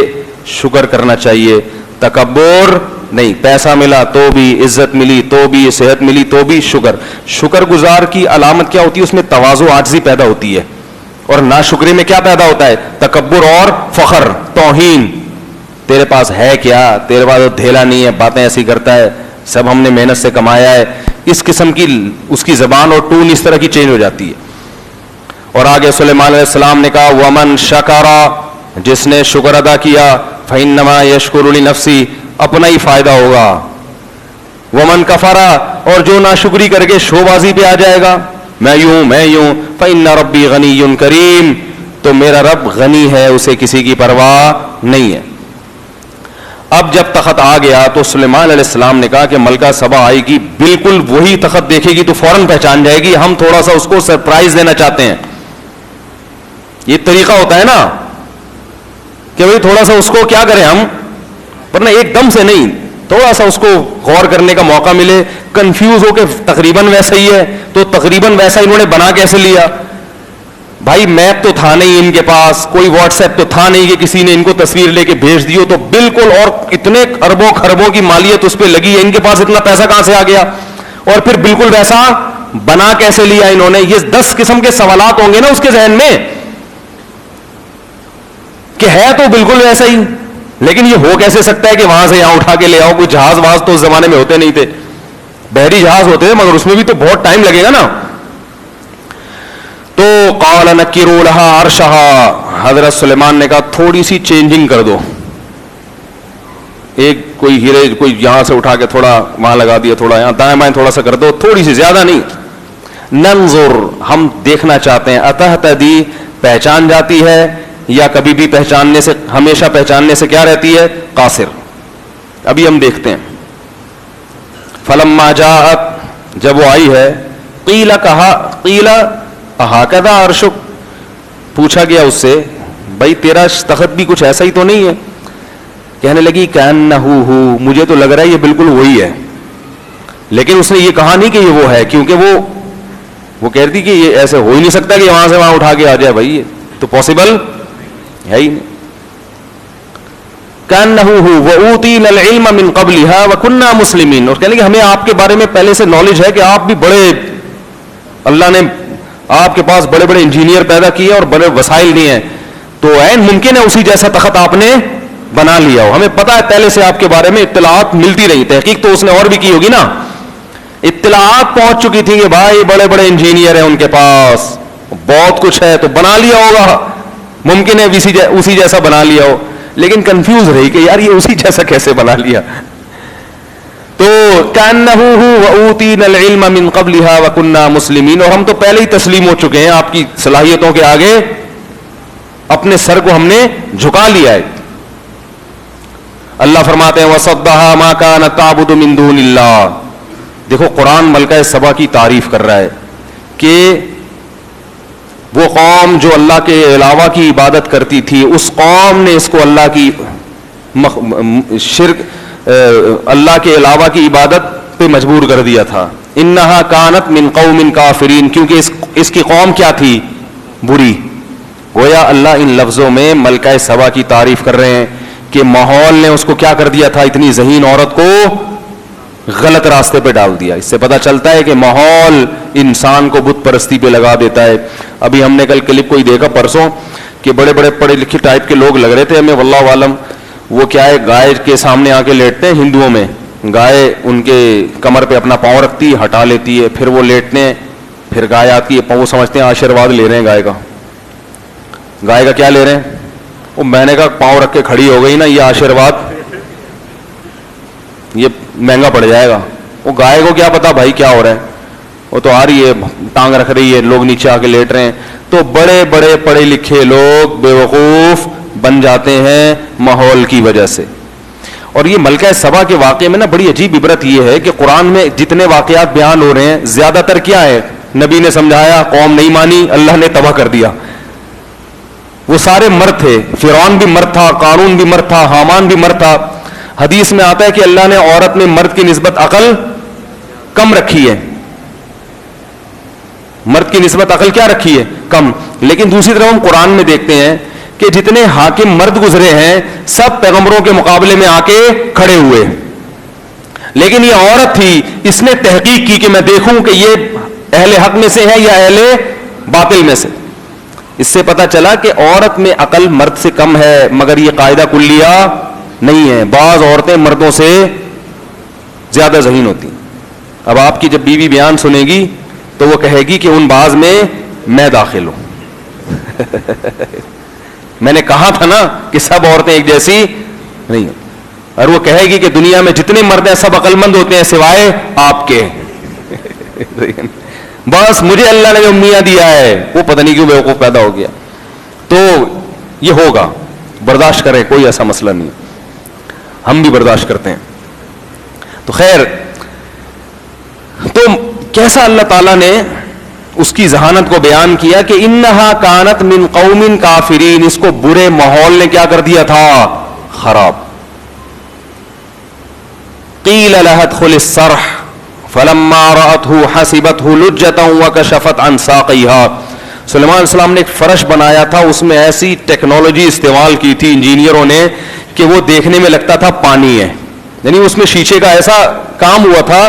A: شکر کرنا چاہیے, تکبر نہیں. پیسہ ملا تو بھی, عزت ملی تو بھی, صحت ملی تو بھی شکر. شکر گزار کی علامت کیا ہوتی ہے؟ اس میں تواضع, عاجزی پیدا ہوتی ہے. اور ناشکری میں کیا پیدا ہوتا ہے؟ تکبر اور فخر, توہین. تیرے پاس ہے کیا, تیرے پاس دھیلا نہیں ہے, باتیں ایسی کرتا ہے, سب ہم نے محنت سے کمایا ہے. اس قسم کی اس کی زبان اور ٹون اس طرح کی چینج ہو جاتی ہے. اور آگے سلیمان علیہ السلام نے کہا ومن شکرا, جس نے شکر ادا کیا, فإنما یشکر لنفسی, اپنا ہی فائدہ ہوگا. ومن کفرا, اور جو ناشکری کر کے شو بازی پہ آ جائے گا, میں یوں فإن ربی غنی کریم, تو میرا رب غنی ہے, اسے کسی کی پرواہ نہیں ہے. اب جب تخت آ گیا تو سلیمان علیہ السلام نے کہا کہ ملکہ سبا آئے گی, بالکل وہی تخت دیکھے گی تو فوراً پہچان جائے گی, ہم تھوڑا سا اس کو سرپرائز دینا چاہتے ہیں. یہ طریقہ ہوتا ہے نا کہ بھئی تھوڑا سا اس کو کیا کریں ہم, ورنہ ایک دم سے نہیں, تھوڑا سا اس کو غور کرنے کا موقع ملے. کنفیوز ہو کے تقریباً ویسا ہی ہے, تو تقریباً ویسا انہوں نے بنا کیسے لیا بھائی؟ میپ تو تھا نہیں ان کے پاس, کوئی واٹس ایپ تو تھا نہیں کہ کسی نے ان کو تصویر لے کے بھیج دی ہو, تو بالکل, اور اتنے اربوں خربوں کی مالیت اس پہ لگی ہے, ان کے پاس اتنا پیسہ کہاں سے آ گیا, اور پھر بالکل ویسا بنا کیسے لیا انہوں نے؟ یہ 10 قسم کے سوالات ہوں گے نا اس کے ذہن میں کہ ہے تو بالکل ویسا ہی, لیکن یہ ہو کیسے سکتا ہے کہ وہاں سے یہاں اٹھا کے لے آؤ؟ کوئی جہاز واز تو اس زمانے میں ہوتے نہیں تھے, بحری جہاز ہوتے تھے مگر اس میں بھی تو بہت ٹائم لگے گا نا. تو قال نکروا لها عرشها, حضرت سلیمان نے کہا تھوڑی سی چینجنگ کر دو, ایک کوئی ہیرے کوئی یہاں سے اٹھا کے تھوڑا وہاں لگا دیا, تھوڑا یہاں دائیں بائیں تھوڑا سا کر دو, تھوڑی سی, زیادہ نہیں. ننظر, ہم دیکھنا چاہتے ہیں, اتہتدی, پہچان جاتی ہے, یا کبھی بھی پہچاننے سے, ہمیشہ پہچاننے سے کیا رہتی ہے؟ قاصر. ابھی ہم دیکھتے ہیں. فلما جاءت, جب وہ آئی ہے, قیل, کہا, قیل اہکذا عرشک, پوچھا گیا اس سے بھائی تیرا تخت بھی کچھ ایسا ہی تو نہیں ہے؟ کہنے لگی کأنہ ہو, مجھے تو لگ رہا ہے یہ بالکل وہی ہے. لیکن اس نے یہ کہا نہیں کہ یہ وہ ہے, کیونکہ وہ کہہ رہی کہ یہ ایسے ہو ہی نہیں سکتا کہ وہاں سے وہاں اٹھا کے آ جائے, بھائی یہ تو پاسبل ہے ہی نہیں. کأنہ ہو وأوتینا العلم من قبلها وكنا مسلمین, اور کہنے لگے ہمیں آپ کے بارے میں پہلے سے نالج ہے کہ آپ بھی بڑے, اللہ نے آپ کے پاس بڑے بڑے انجینئر پیدا کیے اور بڑے وسائل دیے ہیں, تو عین ممکن ہے اسی جیسا تخت آپ نے بنا لیا ہو. ہمیں پتا ہے پہلے سے آپ کے بارے میں اطلاعات ملتی رہی, تحقیق تو اس نے اور بھی کی ہوگی نا, اطلاعات پہنچ چکی تھی کہ بھائی بڑے بڑے انجینئر ہیں ان کے پاس, بہت کچھ ہے, تو بنا لیا ہوگا, ممکن ہے اسی جیسا بنا لیا ہو. لیکن کنفیوز رہی کہ یار یہ اسی جیسا کیسے بنا لیا. تو کأنہ ہو وأوتینا العلم من قبلها وكنا مسلمین, اور ہم تو پہلے ہی تسلیم ہو چکے ہیں آپ کی صلاحیتوں کے آگے, اپنے سر کو ہم نے جھکا لیا ہے. اللہ فرماتے ہیں وصدها ما كانت تعبد من دون اللہ. دیکھو قرآن ملکہ سبا کی تعریف کر رہا ہے کہ وہ قوم جو اللہ کے علاوہ کی عبادت کرتی تھی, اس قوم نے اس کو اللہ کی شرک, اللہ کے علاوہ کی عبادت پہ مجبور کر دیا تھا. انہا کانت من قوم کافرین, کیونکہ اس کی قوم کیا تھی؟ بری. گویا اللہ ان لفظوں میں ملکہ سبا کی تعریف کر رہے ہیں کہ ماحول نے اس کو کیا کر دیا تھا, اتنی ذہین عورت کو غلط راستے پہ ڈال دیا. اس سے پتہ چلتا ہے کہ ماحول انسان کو بت پرستی پہ لگا دیتا ہے. ابھی ہم نے کل کلپ کوئی دیکھا پرسوں کہ بڑے بڑے پڑھے لکھے ٹائپ کے لوگ لگ رہے تھے ہمیں, واللہ عالم, وہ کیا ہے گائے کے سامنے آ کے لیٹتے ہیں ہندوؤں میں, گائے ان کے کمر پہ اپنا پاؤں رکھتی ہے, ہٹا لیتی ہے, پھر وہ لیٹنے ہیں, پھر گائے آتی ہے, پاؤں سمجھتے ہیں آشیرواد لے رہے ہیں گائے کا. گائے کا کیا لے رہے ہیں؟ وہ میں نے کہا پاؤں رکھ کے کھڑی ہو گئی نا, یہ آشیرواد یہ مہنگا پڑ جائے گا. وہ گائے کو کیا پتا بھائی کیا ہو رہا ہے, وہ تو آ رہی ہے, ٹانگ رکھ رہی ہے, لوگ نیچے آ کے لیٹ رہے ہیں. تو بڑے بڑے پڑھے لکھے لوگ بے وقوف بن جاتے ہیں ماحول کی وجہ سے. اور یہ ملکہ سبا کے واقعے میں نا بڑی عجیب عبرت یہ ہے کہ قرآن میں جتنے واقعات بیان ہو رہے ہیں زیادہ تر کیا ہے؟ نبی نے سمجھایا، قوم نہیں مانی، اللہ نے تباہ کر دیا. وہ سارے مرد تھے، فرعون بھی مرد تھا، قارون بھی مرد تھا، حامان بھی مرد تھا. حدیث میں آتا ہے کہ اللہ نے عورت میں مرد کی نسبت عقل کم رکھی ہے. مرد کی نسبت عقل کیا رکھی ہے؟ کم. لیکن دوسری طرف ہم قرآن میں دیکھتے ہیں کہ جتنے حاکم مرد گزرے ہیں سب پیغمبروں کے مقابلے میں آ کے کھڑے ہوئے. لیکن یہ عورت تھی، اس نے تحقیق کی کہ میں دیکھوں کہ یہ اہل حق میں سے ہے یا اہل باطل میں سے. اس سے پتہ چلا کہ عورت میں عقل مرد سے کم ہے، مگر یہ قاعدہ کلیہ نہیں ہے. بعض عورتیں مردوں سے زیادہ ذہین ہوتی ہیں. اب آپ کی جب بیوی بیان سنے گی تو وہ کہے گی کہ ان بعض میں میں داخل ہوں. میں نے کہا تھا نا کہ سب عورتیں ایک جیسی نہیں ہیں. اور وہ کہے گی کہ دنیا میں جتنے مرد ہیں سب عقل مند ہوتے ہیں سوائے آپ کے. بس مجھے اللہ نے جو میاں دیا ہے وہ پتہ نہیں کیوں بیوقوف پیدا ہو گیا. تو یہ ہوگا، برداشت کریں، کوئی ایسا مسئلہ نہیں. ہم بھی برداشت کرتے ہیں. تو خیر، تو کیسا اللہ تعالیٰ نے اس کی ذہانت کو بیان کیا کہ انہا کانت من قوم کافرین. اس کو برے ماحول نے کیا کر دیا تھا؟ خراب. قیل لها ادخل الصرح فلما رأته حسبته لجة وكشفت عن ساقيها. سلیمان علیہ السلام نے ایک فرش بنایا تھا، اس میں ایسی ٹیکنالوجی استعمال کی تھی انجینئروں نے کہ وہ دیکھنے میں لگتا تھا پانی ہے. یعنی اس میں شیشے کا ایسا کام ہوا تھا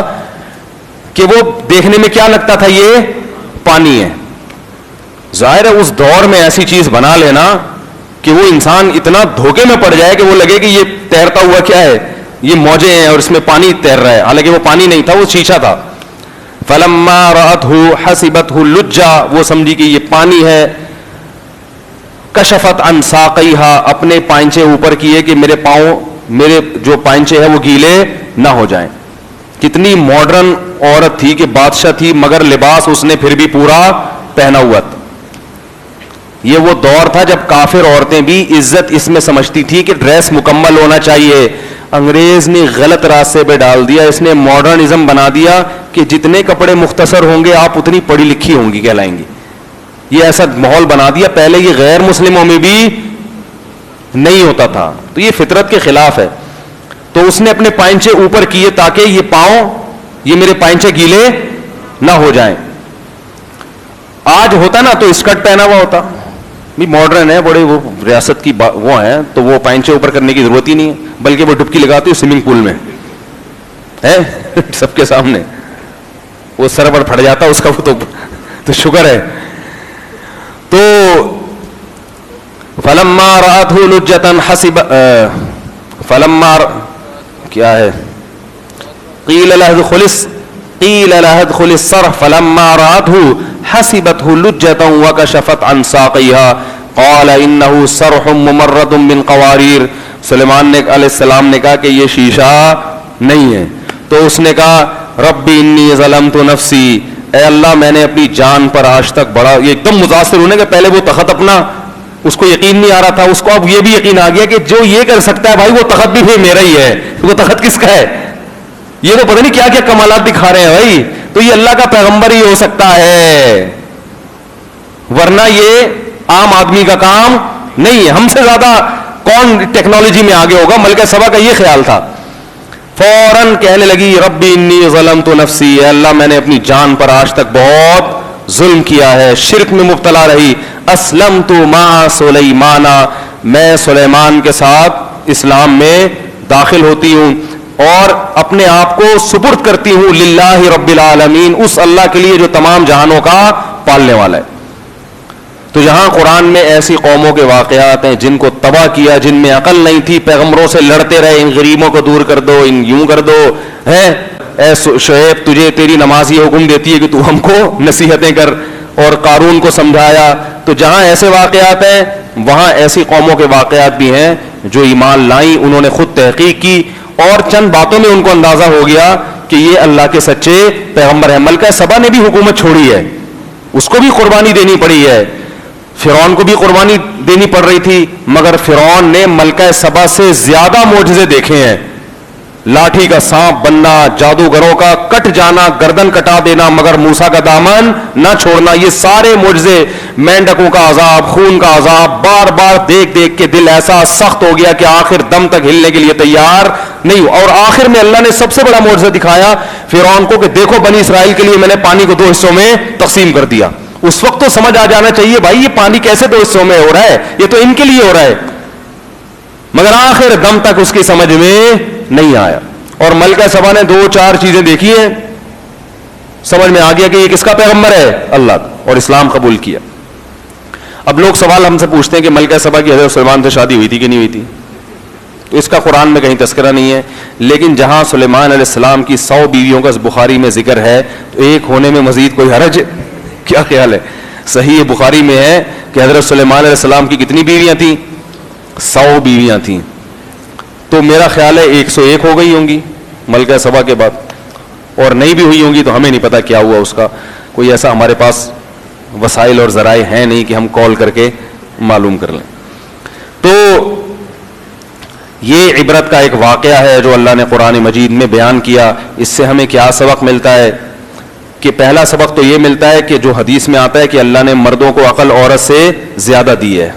A: کہ وہ دیکھنے میں کیا لگتا تھا؟ یہ پانی ہے. ظاہر ہے اس دور میں ایسی چیز بنا لینا کہ وہ انسان اتنا دھوکے میں پڑ جائے کہ وہ لگے کہ یہ تیرتا ہوا کیا ہے، یہ موجیں ہیں اور اس میں پانی تیر رہا ہے، حالانکہ وہ پانی نہیں تھا، وہ شیشہ تھا. فلما رأته حسبته لجة، وہ سمجھی کہ یہ پانی ہے. کشفت عن ساقیها، اپنے پائنچے اوپر کیے کہ میرے پاؤں، میرے جو پائنچے ہیں وہ گیلے نہ ہو جائیں. کتنی ماڈرن عورت تھی کہ بادشاہ تھی مگر لباس اس نے پھر بھی پورا پہنا ہوا تھا. یہ وہ دور تھا جب کافر عورتیں بھی عزت اس میں سمجھتی تھی کہ ڈریس مکمل ہونا چاہیے. انگریز نے غلط راستے پہ ڈال دیا، اس نے ماڈرنزم بنا دیا کہ جتنے کپڑے مختصر ہوں گے آپ اتنی پڑھی لکھی ہوں گی کہلائیں گی. یہ ایسا ماحول بنا دیا. پہلے یہ غیر مسلموں میں بھی نہیں ہوتا تھا، تو یہ فطرت کے خلاف ہے. تو اس نے اپنے پائنچے اوپر کیے تاکہ یہ پاؤں، یہ میرے پائنچے گیلے نہ ہو جائیں. آج ہوتا نا تو اسکرٹ پہنا ہوا ہوتا، بھی ماڈرن ہے، بڑے وہ ریاست کی وہ ہیں، تو وہ پائنچے اوپر کرنے کی ضرورت ہی نہیں ہے، بلکہ وہ ڈبکی لگاتی ہے سوئمنگ پول میں ہے سب کے سامنے. وہ سر پر پھٹ جاتا اس کا وہ تو شکر ہے. تو فلما رأته لجة حسب فلما کیا ہے قیل لها ادخل الصرح فلما رأته حسبته لجة وكشفت عن ساقيها قال انه صرح ممرد من قوارير. سلیمان علیہ السلام نے کہا کہ یہ شیشہ نہیں ہے. تو اس نے کہا ربی انی ظلمت نفسی، اے اللہ میں نے اپنی جان پر آج تک بڑا، یہ ایک دم متاثر ہونے کہ پہلے وہ تخت اپنا اس کو یقین نہیں آ رہا تھا، اس کو اب یہ بھی یقین آ گیا کہ جو یہ کر سکتا ہے بھائی وہ تخت بھی پھر میرا ہی ہے. وہ تخت کس کا ہے؟ یہ تو پتہ نہیں کیا کیا کمالات دکھا رہے ہیں بھائی. تو یہ اللہ کا پیغمبر ہی ہو سکتا ہے، ورنہ یہ عام آدمی کا کام نہیں ہے. ہم سے زیادہ کون ٹیکنالوجی میں آگے ہوگا؟ ملکہ سبا کا یہ خیال تھا. فوراً کہنے لگی ربی انی ظلمت نفسی، اے اللہ میں نے اپنی جان پر آج تک بہت ظلم کیا ہے، شرک میں مبتلا رہی. اسلمت مع سلیمان، میں سلیمان کے ساتھ اسلام میں داخل ہوتی ہوں اور اپنے آپ کو سپرد کرتی ہوں للہ رب العالمین، اس اللہ کے لیے جو تمام جہانوں کا پالنے والا ہے. تو یہاں قرآن میں ایسی قوموں کے واقعات ہیں جن کو تباہ کیا، جن میں عقل نہیں تھی، پیغمبروں سے لڑتے رہے، ان غریبوں کو دور کر دو، ان یوں کر دو، ہے اے شعیب تجھے تیری نماز یہ حکم دیتی ہے کہ تو ہم کو نصیحتیں کر، اور قارون کو سمجھایا. تو جہاں ایسے واقعات ہیں وہاں ایسی قوموں کے واقعات بھی ہیں جو ایمان لائیں، انہوں نے خود تحقیق کی اور چند باتوں میں ان کو اندازہ ہو گیا کہ یہ اللہ کے سچے پیغمبر ہیں. ملکہ سبا نے بھی حکومت چھوڑی ہے، اس کو بھی قربانی دینی پڑی ہے، فرعون کو بھی قربانی دینی پڑ رہی تھی، مگر فرعون نے ملکہ سبا سے زیادہ معجزے دیکھے ہیں لاٹھی کا سانپ بننا, جادوگروں کا کٹ جانا, گردن کٹا دینا مگر موسیٰ کا دامن نہ چھوڑنا, یہ سارے معجزے, مینڈکوں کا عذاب, خون کا عذاب, بار بار دیکھ دیکھ کے دل ایسا سخت ہو گیا کہ آخر دم تک ہلنے کے لیے تیار نہیں ہوا. اور آخر میں اللہ نے سب سے بڑا معجزہ دکھایا فرعون کو کہ دیکھو بنی اسرائیل کے لیے میں نے پانی کو 2 حصوں میں تقسیم کر دیا. اس وقت تو سمجھ آ جانا چاہیے بھائی یہ پانی کیسے 2 حصوں میں ہو رہا ہے, یہ تو ان کے لیے ہو رہا ہے, مگر آخر دم تک اس کی سمجھ میں نہیں آیا. اور ملکہ سبا نے 2-4 چیزیں دیکھی ہیں, سمجھ میں آ گیا کہ یہ کس کا پیغمبر ہے, اللہ کا, اور اسلام قبول کیا. اب لوگ سوال ہم سے پوچھتے ہیں کہ ملکہ سبا کی حضرت سلیمان سے شادی ہوئی تھی کہ نہیں ہوئی تھی, تو اس کا قرآن میں کہیں تذکرہ نہیں ہے. لیکن جہاں سلیمان علیہ السلام کی 100 بیویوں کا بخاری میں ذکر ہے تو ایک ہونے میں مزید کوئی حرج, کیا خیال ہے؟ صحیح بخاری میں ہے کہ حضرت سلیمان علیہ السلام کی کتنی بیویاں تھیں؟ 100 بیویاں تھیں. تو میرا خیال ہے 101 ہو گئی ہوں گی ملکہ سبا کے بعد, اور نہیں بھی ہوئی ہوں گی تو ہمیں نہیں پتا کیا ہوا اس کا. کوئی ایسا ہمارے پاس وسائل اور ذرائع ہیں نہیں کہ ہم کال کر کے معلوم کر لیں. تو یہ عبرت کا ایک واقعہ ہے جو اللہ نے قرآن مجید میں بیان کیا. اس سے ہمیں کیا سبق ملتا ہے؟ کہ پہلا سبق تو یہ ملتا ہے کہ جو حدیث میں آتا ہے کہ اللہ نے مردوں کو عقل عورت سے زیادہ دی ہے,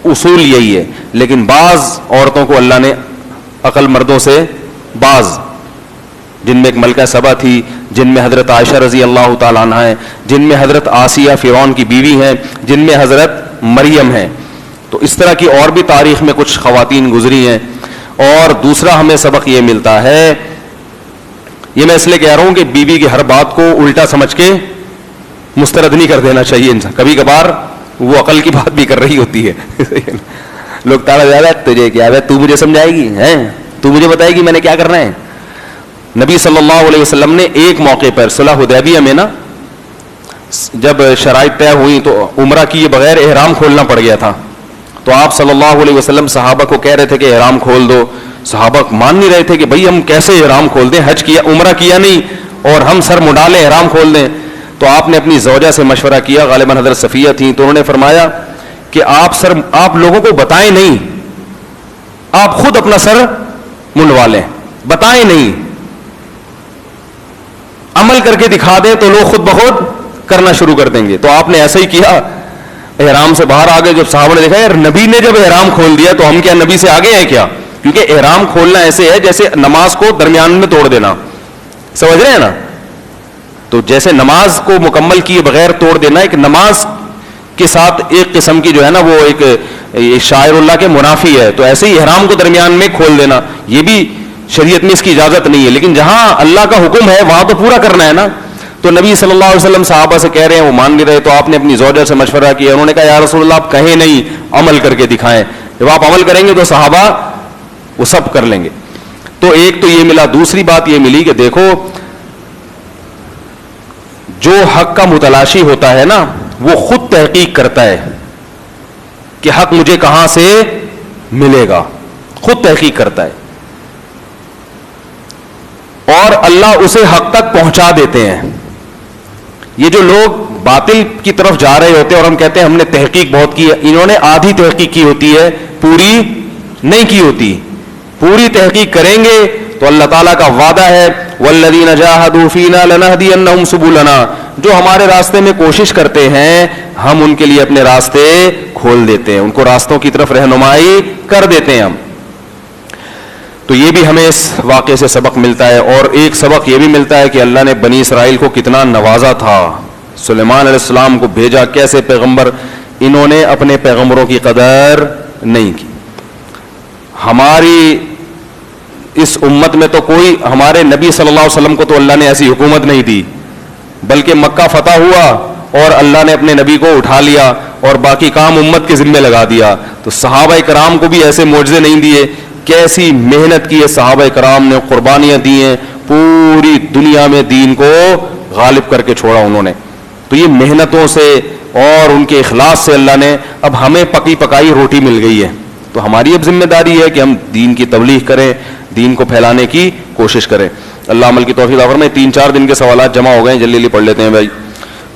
A: اصول یہی ہے. لیکن بعض عورتوں کو اللہ نے عقل مردوں سے, بعض, جن میں ایک ملکہ سبا تھی, جن میں حضرت عائشہ رضی اللہ تعالیٰ عنہ ہیں, جن میں حضرت آسیہ فرعون کی بیوی ہیں, جن میں حضرت مریم ہیں. تو اس طرح کی اور بھی تاریخ میں کچھ خواتین گزری ہیں. اور دوسرا ہمیں سبق یہ ملتا ہے, یہ میں اس لیے کہہ رہا ہوں کہ بیوی کی ہر بات کو الٹا سمجھ کے مسترد نہیں کر دینا چاہیے انسان. کبھی کبھار وہ عقل کی بات بھی کر رہی ہوتی ہے. لوگ تاڑا زیادہ تجھے کیا ہے, تو مجھے سمجھائے گی, تو مجھے بتائے گی میں نے کیا کرنا ہے. نبی صلی اللہ علیہ وسلم نے ایک موقع پر صلح حدیبیہ میں نا, جب شرائط طے ہوئی تو عمرہ کیے بغیر احرام کھولنا پڑ گیا تھا. تو آپ صلی اللہ علیہ وسلم صحابہ کو کہہ رہے تھے کہ احرام کھول دو. صحابہ مان نہیں رہے تھے کہ بھائی ہم کیسے احرام کھول دیں, حج کیا, عمرہ کیا نہیں, اور ہم سر منڈا لیں احرام کھول دیں. تو آپ نے اپنی زوجہ سے مشورہ کیا, غالباً حضرت صفیہ تھیں, تو انہوں نے فرمایا کہ آپ لوگوں کو بتائیں نہیں, آپ خود اپنا سر منڈوا لیں, بتائیں نہیں, عمل کر کے دکھا دیں تو لوگ خود بخود کرنا شروع کر دیں گے. تو آپ نے ایسا ہی کیا, احرام سے باہر آ گئے. جب صحابہ نے دیکھا یار نبی نے جب احرام کھول دیا تو ہم کیا نبی سے آگے ہیں کیا؟ کیونکہ احرام کھولنا ایسے ہے جیسے نماز کو درمیان میں توڑ دینا, سمجھ رہے ہیں نا؟ تو جیسے نماز کو مکمل کیے بغیر توڑ دینا, ایک نماز کے ساتھ ایک قسم کی جو ہے نا وہ ایک شاعر اللہ کے منافی ہے. تو ایسے ہی احرام کو درمیان میں کھول دینا, یہ بھی شریعت میں اس کی اجازت نہیں ہے. لیکن جہاں اللہ کا حکم ہے وہاں تو پورا کرنا ہے نا. تو نبی صلی اللہ علیہ وسلم صحابہ سے کہہ رہے ہیں, وہ مان نہیں رہے. تو آپ نے اپنی زوجہ سے مشورہ کیا, انہوں نے کہا یا رسول اللہ آپ کہیں نہیں, عمل کر کے دکھائیں. جب آپ عمل کریں گے تو صحابہ وہ سب کر لیں گے. تو ایک تو یہ ملا. دوسری بات یہ ملی کہ دیکھو جو حق کا متلاشی ہوتا ہے نا وہ خود تحقیق کرتا ہے کہ حق مجھے کہاں سے ملے گا, خود تحقیق کرتا ہے, اور اللہ اسے حق تک پہنچا دیتے ہیں. یہ جو لوگ باطل کی طرف جا رہے ہوتے ہیں اور ہم کہتے ہیں ہم نے تحقیق بہت کی ہے, انہوں نے آدھی تحقیق کی ہوتی ہے, پوری نہیں کی ہوتی. پوری تحقیق کریں گے تو اللہ تعالیٰ کا وعدہ ہے والذین جاہدوا فینا لنہدینہم سبلنا, جو ہمارے راستے میں کوشش کرتے ہیں ہم ان کے لیے اپنے راستے کھول دیتے ہیں, ان کو راستوں کی طرف رہنمائی کر دیتے ہیں ہم. تو یہ بھی ہمیں اس واقعے سے سبق ملتا ہے. اور ایک سبق یہ بھی ملتا ہے کہ اللہ نے بنی اسرائیل کو کتنا نوازا تھا. سلیمان علیہ السلام کو بھیجا کیسے پیغمبر, انہوں نے اپنے پیغمبروں کی قدر نہیں کی. ہماری اس امت میں تو کوئی, ہمارے نبی صلی اللہ علیہ وسلم کو تو اللہ نے ایسی حکومت نہیں دی, بلکہ مکہ فتح ہوا اور اللہ نے اپنے نبی کو اٹھا لیا اور باقی کام امت کے ذمے لگا دیا. تو صحابہ کرام کو بھی ایسے معجزے نہیں دیے. کیسی محنت کی ہے صحابہ کرام نے, قربانیاں دی ہیں, پوری دنیا میں دین کو غالب کر کے چھوڑا انہوں نے. تو یہ محنتوں سے اور ان کے اخلاص سے اللہ نے اب ہمیں پکی پکائی روٹی مل گئی ہے. تو ہماری اب ذمہ داری ہے کہ ہم دین کی تبلیغ کریں, دین کو پھیلانے کی کوشش کریں. اللہ عمل کی توفیق عطا فرمائے. 3-4 دن کے سوالات جمع ہو گئے ہیں, جلدی جلدی پڑھ لیتے ہیں بھائی.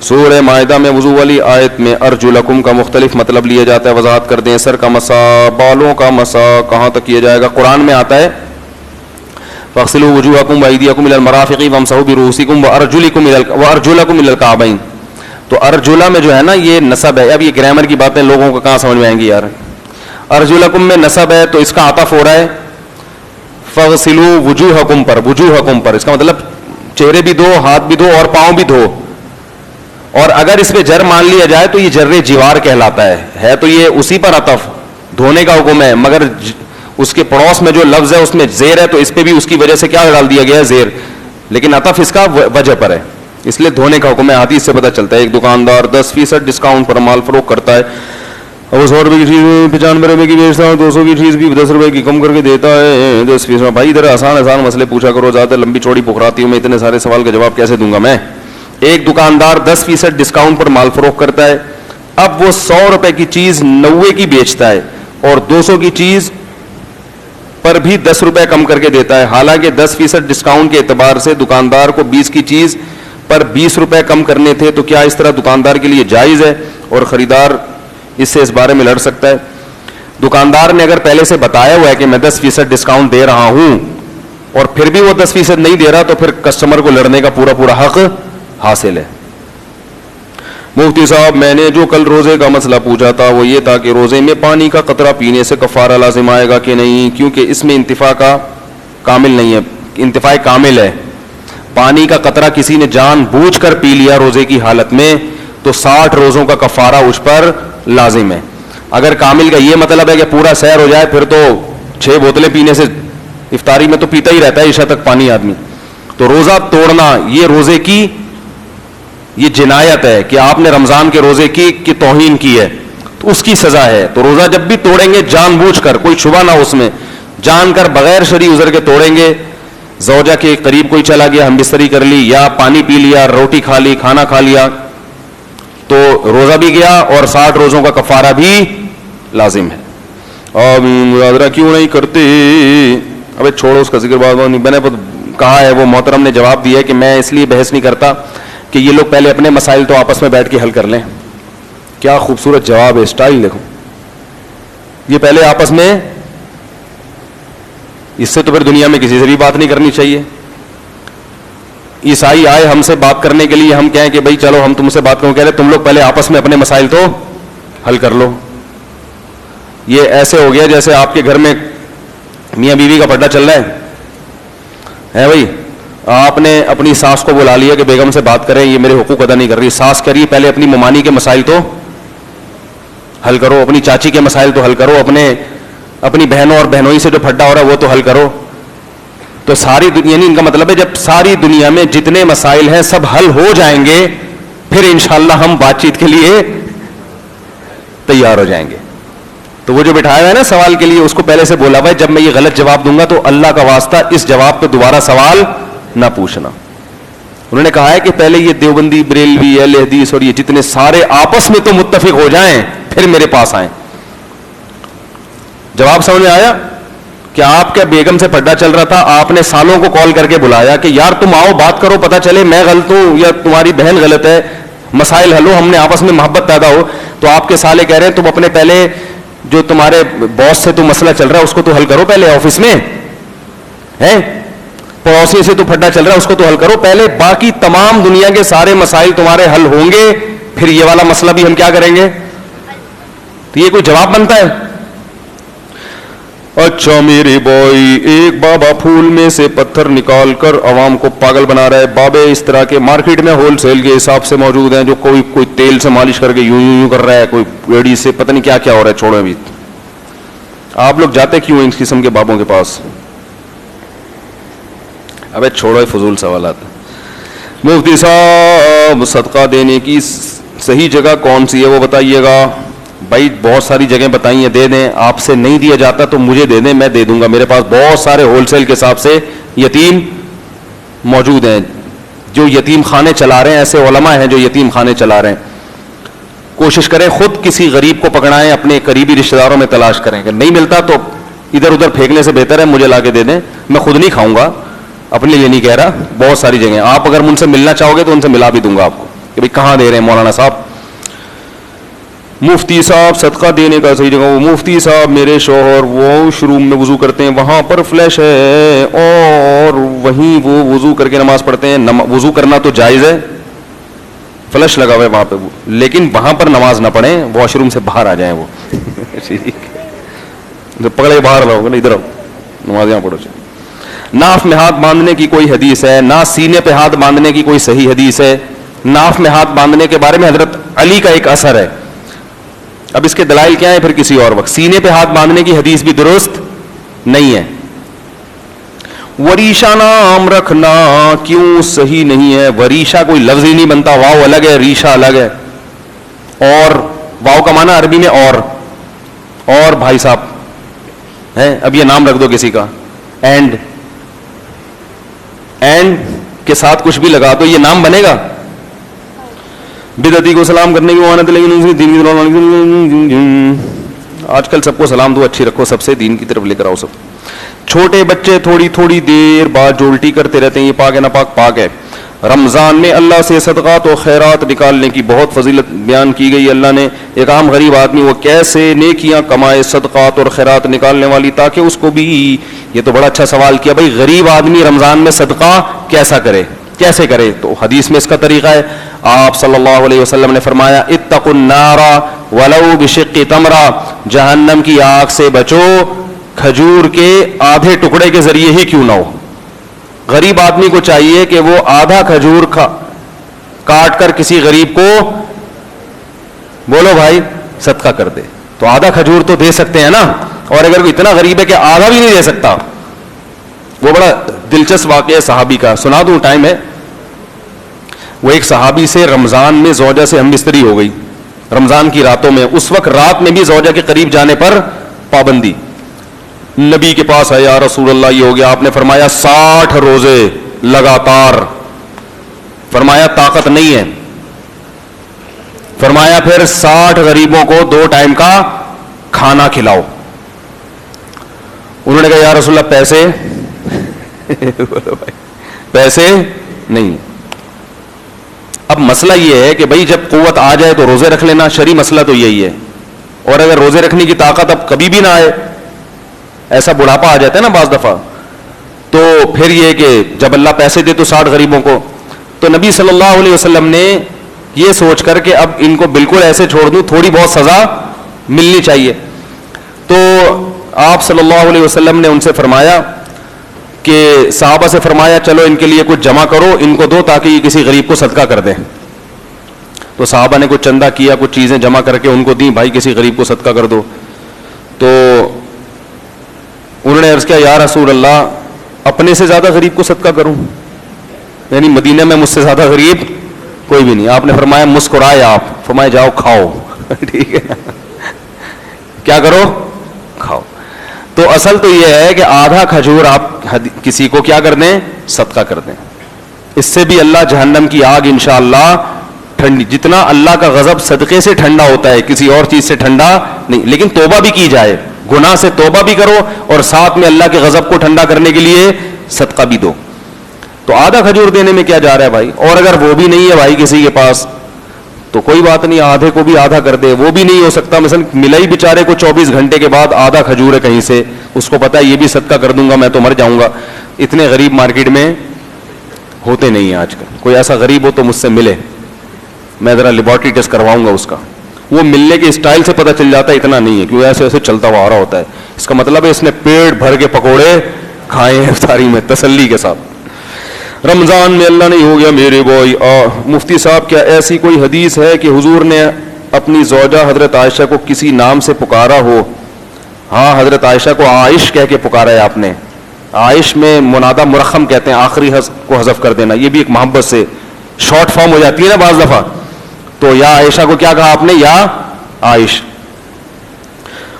A: سورہ مائدہ میں وضو والی آیت میں ارجلکم کا مختلف مطلب لیا جاتا ہے, وضاحت کر دیں. سر کا مسا, بالوں کا مسا کہاں تک کیا جائے گا؟ قرآن میں آتا ہے فاغسلوا وجوهکم وایدیکم الی المرافق وامسحوا برؤوسکم وارجلکم الی الکعبین. تو ارجلا میں جو ہے نا یہ نصب ہے. اب یہ گرامر کی باتیں لوگوں کو کہاں سمجھ میں آئیں گی یار. ارجلکم میں نصب ہے تو اس کا عطف ہو رہا ہے فاغسلوا وجوہکم پر, وجوہکم پر, اس کا مطلب چہرے بھی دھو, ہاتھ بھی دھو اور پاؤں بھی دھو. اور اگر اس پہ جر مان لیا جائے تو یہ جر جوار کہلاتا ہے تو یہ اسی پر عطف, دھونے کا حکم ہے, مگر اس کے پڑوس میں جو لفظ ہے اس میں زیر ہے تو اس پہ بھی اس کی وجہ سے کیا ڈال دیا گیا ہے, زیر, لیکن عطف اس کا وجہ پر ہے, اس لیے دھونے کا حکم ہے. حدیث سے پتہ چلتا ہے ایک دکاندار 10% ڈسکاؤنٹ پر مال فروخت کرتا ہے, اور 100 روپے کی چیز 95 روپے کی بیچتا ہے, 200 کی چیز بھی 10 روپے کی کم کر کے دیتا ہے 10%. بھائی ادھر آسان مسئلے پوچھا کرو, زیادہ لمبی چوڑی پکھراتی ہوں میں, اتنے سارے سوال کا جواب کیسے دوں گا میں. ایک دکاندار 10% ڈسکاؤنٹ پر مال فروخت کرتا ہے. اب وہ 100 روپے کی چیز 90 کی بیچتا ہے اور 200 کی چیز پر بھی 10 روپے کم کر کے دیتا ہے. حالانکہ 10% ڈسکاؤنٹ کے اعتبار سے دکاندار کو 20 کی چیز پر 20 روپے کم کرنے تھے, تو کیا اس طرح دکاندار کے لیے جائز ہے اور خریدار اس سے اس بارے میں لڑ سکتا ہے؟ دکاندار نے اگر پہلے سے بتایا ہوا ہے کہ میں 10% ڈسکاؤنٹ دے رہا ہوں اور پھر بھی وہ 10% نہیں دے رہا, تو پھر کسٹمر کو لڑنے کا پورا حق حاصل ہے. مفتی صاحب میں نے جو کل روزے کا مسئلہ پوچھا تھا وہ یہ تھا کہ روزے میں پانی کا قطرہ پینے سے کفارہ لازم آئے گا کہ نہیں, کیونکہ اس میں انتفاع کا کامل نہیں ہے. انتفاع کامل ہے. پانی کا قطرہ کسی نے جان بوجھ کر پی لیا روزے کی حالت میں تو 60 روزوں کا کفارہ اس پر لازم ہے. اگر کامل کا یہ مطلب ہے کہ پورا سحر ہو جائے پھر تو 6 بوتلیں پینے سے, افطاری میں تو پیتا ہی رہتا ہے عشاء تک پانی آدمی, تو روزہ توڑنا یہ روزے کی یہ جنایت ہے کہ آپ نے رمضان کے روزے کی توہین کی ہے, تو اس کی سزا ہے. تو روزہ جب بھی توڑیں گے جان بوجھ کر, کوئی شبہ نہ اس میں, جان کر بغیر شرعی عذر کے توڑیں گے. زوجہ کے قریب کوئی چلا گیا, ہم بستری کر لی یا پانی پی لیا, روٹی کھا لی, کھانا کھا لیا, تو روزہ بھی گیا اور 60 روزوں کا کفارہ بھی لازم ہے. اور مظاہرہ کیوں نہیں کرتے؟ ابے چھوڑو اس کا ذکر, بات نہیں, میں نے کہا ہے وہ محترم نے جواب دیا ہے کہ میں اس لیے بحث نہیں کرتا کہ یہ لوگ پہلے اپنے مسائل تو آپس میں بیٹھ کے حل کر لیں. کیا خوبصورت جواب ہے, اسٹائل دیکھو. یہ پہلے آپس میں, اس سے تو پھر دنیا میں کسی سے بھی بات نہیں کرنی چاہیے. عیسائی آئے ہم سے بات کرنے کے لیے, ہم کہیں کہ بھائی چلو ہم تم سے بات کروں, کہہ رہے تم لوگ پہلے آپس میں اپنے مسائل تو حل کر لو. یہ ایسے ہو گیا جیسے آپ کے گھر میں میاں بیوی کا پڈا چل رہا ہے بھائی, آپ نے اپنی ساس کو بلا لیا کہ بیگم سے بات کریں, یہ میرے حقوق ادا نہیں کر رہی. ساس کہہ رہی ہے پہلے اپنی ممانی کے مسائل تو حل کرو, اپنی چاچی کے مسائل تو حل کرو, اپنی بہنوں اور بہنوئی سے جو پھڈا ہو رہا ہے وہ تو حل کرو. تو ساری دنیا, یعنی ان کا مطلب ہے جب ساری دنیا میں جتنے مسائل ہیں سب حل ہو جائیں گے پھر انشاءاللہ ہم بات چیت کے لیے تیار ہو جائیں گے. تو وہ جو بٹھایا ہوا ہے نا سوال کے لیے, اس کو پہلے سے بولا ہوا ہے جب میں یہ غلط جواب دوں گا تو اللہ کا واسطہ اس جواب پہ دوبارہ سوال نہ پوچھنا. انہوں نے کہا ہے کہ پہلے یہ دیوبندی, بریلوی, اہل حدیث اور یہ جتنے سارے آپس میں تو متفق ہو جائیں پھر میرے پاس آئیں. جواب سمجھ میں آیا کہ آپ کے بیگم سے پڈا چل رہا تھا, آپ نے سالوں کو کال کر کے بلایا کہ یار تم آؤ بات کرو, پتہ چلے میں غلط ہوں یا تمہاری بہن غلط ہے, مسائل حل ہو, ہم نے آپس میں محبت پیدا ہو. تو آپ کے سالے کہہ رہے ہیں تم اپنے پہلے جو تمہارے باس سے تو مسئلہ چل رہا ہے اس کو تو حل کرو پہلے, آفس میں ہے پڑوسی سے تو پھڈا چل رہا ہے اس کو تو حل کرو پہلے, باقی تمام دنیا کے سارے مسائل تمہارے حل ہوں گے پھر یہ والا مسئلہ بھی ہم کیا کریں گے. تو یہ کوئی جواب بنتا ہے؟ اچھا میرے بھائی, ایک بابا پھول میں سے پتھر نکال کر عوام کو پاگل بنا رہا ہے. بابے اس طرح کے مارکیٹ میں ہول سیل کے حساب سے موجود ہیں, جو کوئی تیل سے مالش کر کے یوں کر رہا ہے, کوئی بیڑی سے, پتہ نہیں کیا ہو رہا ہے. چھوڑو ابھی, آپ لوگ جاتے کیوں ان قسم کے بابوں کے پاس؟ ابے چھوڑو فضول سوالات. مفتی صاحب صدقہ دینے کی صحیح جگہ کون سی ہے وہ بتائیے گا. بھائی بہت ساری جگہیں بتائی ہیں, دے دیں. آپ سے نہیں دیا جاتا تو مجھے دے دیں, میں دے دوں گا. میرے پاس بہت سارے ہول سیل کے حساب سے یتیم موجود ہیں جو یتیم خانے چلا رہے ہیں, ایسے علماء ہیں جو یتیم خانے چلا رہے ہیں. کوشش کریں خود کسی غریب کو پکڑائیں, اپنے قریبی رشتہ داروں میں تلاش کریں. اگر نہیں ملتا تو ادھر ادھر پھینکنے سے بہتر ہے مجھے لا کے دے دیں. میں خود نہیں کھاؤں گا, اپنے لیے نہیں کہہ رہا, بہت ساری جگہیں. آپ اگر ان سے ملنا چاہو گے تو ان سے ملا بھی دوں گا آپ کو کہ بھائی کہاں دے رہے ہیں مولانا صاحب. مفتی صاحب صدقہ دینے کا صحیح جگہ, وہ مفتی صاحب میرے شوہر واش روم میں وضو کرتے ہیں, وہاں پر فلش ہے اور وہیں وہ وضو کر کے نماز پڑھتے ہیں. وضو کرنا تو جائز ہے, فلش لگا ہوا ہے وہاں پہ, لیکن وہاں پر نماز نہ پڑھیں, واش روم سے باہر آ جائیں وہ. پکڑے باہر لاؤ, ادھر آؤ, نماز یہاں پڑھو. ناف میں ہاتھ باندھنے کی کوئی حدیث ہے؟ نہ سینے پہ ہاتھ باندھنے کی کوئی صحیح حدیث ہے. ناف میں ہاتھ باندھنے کے بارے میں حضرت علی کا ایک اثر ہے, اب اس کے دلائل کیا ہیں پھر کسی اور وقت. سینے پہ ہاتھ باندھنے کی حدیث بھی درست نہیں ہے. وریشہ نام رکھنا کیوں صحیح نہیں ہے؟ وریشہ کوئی لفظ ہی نہیں بنتا, واو الگ ہے, ریشہ الگ ہے. اور واو کا معنی عربی میں اور بھائی صاحب ہے. اب یہ نام رکھ دو کسی کا, اینڈ کے ساتھ کچھ بھی لگا دو, یہ نام بنے گا؟ بدعتی کو سلام کرنے کی مانت, لیکن آج کل سب کو سلام دو, اچھی رکھو, سب سے دین کی طرف لے کر آؤ سب. چھوٹے بچے تھوڑی تھوڑی دیر بعد جو الٹی کرتے رہتے ہیں, یہ پاک ہے نہ پاک؟ پاک ہے. رمضان میں اللہ سے صدقات و خیرات نکالنے کی بہت فضیلت بیان کی گئی. اللہ نے ایک عام غریب آدمی وہ کیسے نیکیاں کمائے صدقات اور خیرات نکالنے والی, تاکہ اس کو بھی, یہ تو بڑا اچھا سوال کیا بھائی, غریب آدمی رمضان میں صدقہ کیسا کرے, کیسے کرے؟ تو حدیث میں اس کا طریقہ ہے. آپ صلی اللہ علیہ وسلم نے فرمایا اتقوا النار ولو بشق تمرہ, جہنم کی آگ سے بچو کھجور کے آدھے ٹکڑے کے ذریعے ہی کیوں نہ ہو. غریب آدمی کو چاہیے کہ وہ آدھا کھجور کاٹ کر کسی غریب کو بولو بھائی صدقہ کر دے. تو آدھا کھجور تو دے سکتے ہیں نا, اور اگر کوئی اتنا غریب ہے کہ آدھا بھی نہیں دے سکتا, وہ بڑا دلچسپ واقعہ ہے صحابی کا, سنا دوں, ٹائم ہے. وہ ایک صحابی سے رمضان میں زوجہ سے ہم بستری ہو گئی, رمضان کی راتوں میں. اس وقت رات میں بھی زوجہ کے قریب جانے پر پابندی. نبی کے پاس ہے, یا رسول اللہ یہ ہو گیا. آپ نے فرمایا 60 روزے لگاتار. فرمایا طاقت نہیں ہے. فرمایا پھر 60 غریبوں کو 2 ٹائم کا کھانا کھلاؤ. انہوں نے کہا یا رسول اللہ پیسے پیسے نہیں. اب مسئلہ یہ ہے کہ بھائی جب قوت آ جائے تو روزے رکھ لینا, شرعی مسئلہ تو یہی ہے. اور اگر روزے رکھنے کی طاقت اب کبھی بھی نہ آئے, ایسا بڑھاپا آ جاتا ہے نا بعض دفعہ, تو پھر یہ کہ جب اللہ پیسے دے تو 60 غریبوں کو. تو نبی صلی اللہ علیہ وسلم نے یہ سوچ کر کہ اب ان کو بالکل ایسے چھوڑ دوں, تھوڑی بہت سزا ملنی چاہیے, تو آپ صلی اللہ علیہ وسلم نے ان سے فرمایا کہ صحابہ سے فرمایا چلو ان کے لیے کچھ جمع کرو, ان کو دو تاکہ یہ کسی غریب کو صدقہ کر دیں. تو صحابہ نے کچھ چندہ کیا, کچھ چیزیں جمع کر کے ان کو دیں, بھائی کسی غریب کو صدقہ کر دو. تو انہوں نے عرض کیا یا رسول اللہ اپنے سے زیادہ غریب کو صدقہ کروں, یعنی مدینہ میں مجھ سے زیادہ غریب کوئی بھی نہیں. آپ نے فرمایا مسکرائے آپ, فرمایا جاؤ کھاؤ. ٹھیک ہے, کیا کرو, کھاؤ. تو اصل تو یہ ہے کہ آدھا کھجور آپ کسی کو کیا کر دیں, صدقہ کر دیں. اس سے بھی اللہ جہنم کی آگ انشاءاللہ ٹھنڈی, جتنا اللہ کا غضب صدقے سے ٹھنڈا ہوتا ہے کسی اور چیز سے ٹھنڈا نہیں. لیکن توبہ بھی کی جائے, گناہ سے توبہ بھی کرو, اور ساتھ میں اللہ کے غضب کو ٹھنڈا کرنے کے لیے صدقہ بھی دو. تو آدھا کھجور دینے میں کیا جا رہا ہے بھائی. اور اگر وہ بھی نہیں ہے بھائی کسی کے پاس تو کوئی بات نہیں, آدھے کو بھی آدھا کر دے. وہ بھی نہیں ہو سکتا, مثلا ملا ہی بیچارے کو 24 گھنٹے کے بعد آدھا کھجور ہے کہیں سے, اس کو پتا ہے یہ بھی صدقہ کر دوں گا میں تو مر جاؤں گا. اتنے غریب مارکیٹ میں ہوتے نہیں ہیں آج کل. کوئی ایسا غریب ہو تو مجھ سے ملے, میں ذرا لیبارٹری ٹیسٹ کرواؤں گا اس کا. وہ ملنے کے اسٹائل سے پتہ چل جاتا ہے, اتنا نہیں ہے کیونکہ ایسے ایسے چلتا ہوا آ رہا ہوتا ہے. اس کا مطلب ہے اس نے پیٹ بھر کے پکوڑے کھائے ہیں افطاری میں تسلی کے ساتھ. رمضان میں اللہ نہیں ہو گیا میرے بھائی. مفتی صاحب کیا ایسی کوئی حدیث ہے کہ حضور نے اپنی زوجہ حضرت عائشہ کو کسی نام سے پکارا ہو؟ ہاں, حضرت عائشہ کو عائش کہہ کے پکارا ہے آپ نے. عائش میں منادہ مرخم کہتے ہیں, آخری کو حذف کر دینا, یہ بھی ایک محبت سے شارٹ فارم ہو جاتی ہے نا بعض دفعہ. تو یا عائشہ کو کیا کہا آپ نے, یا عائش.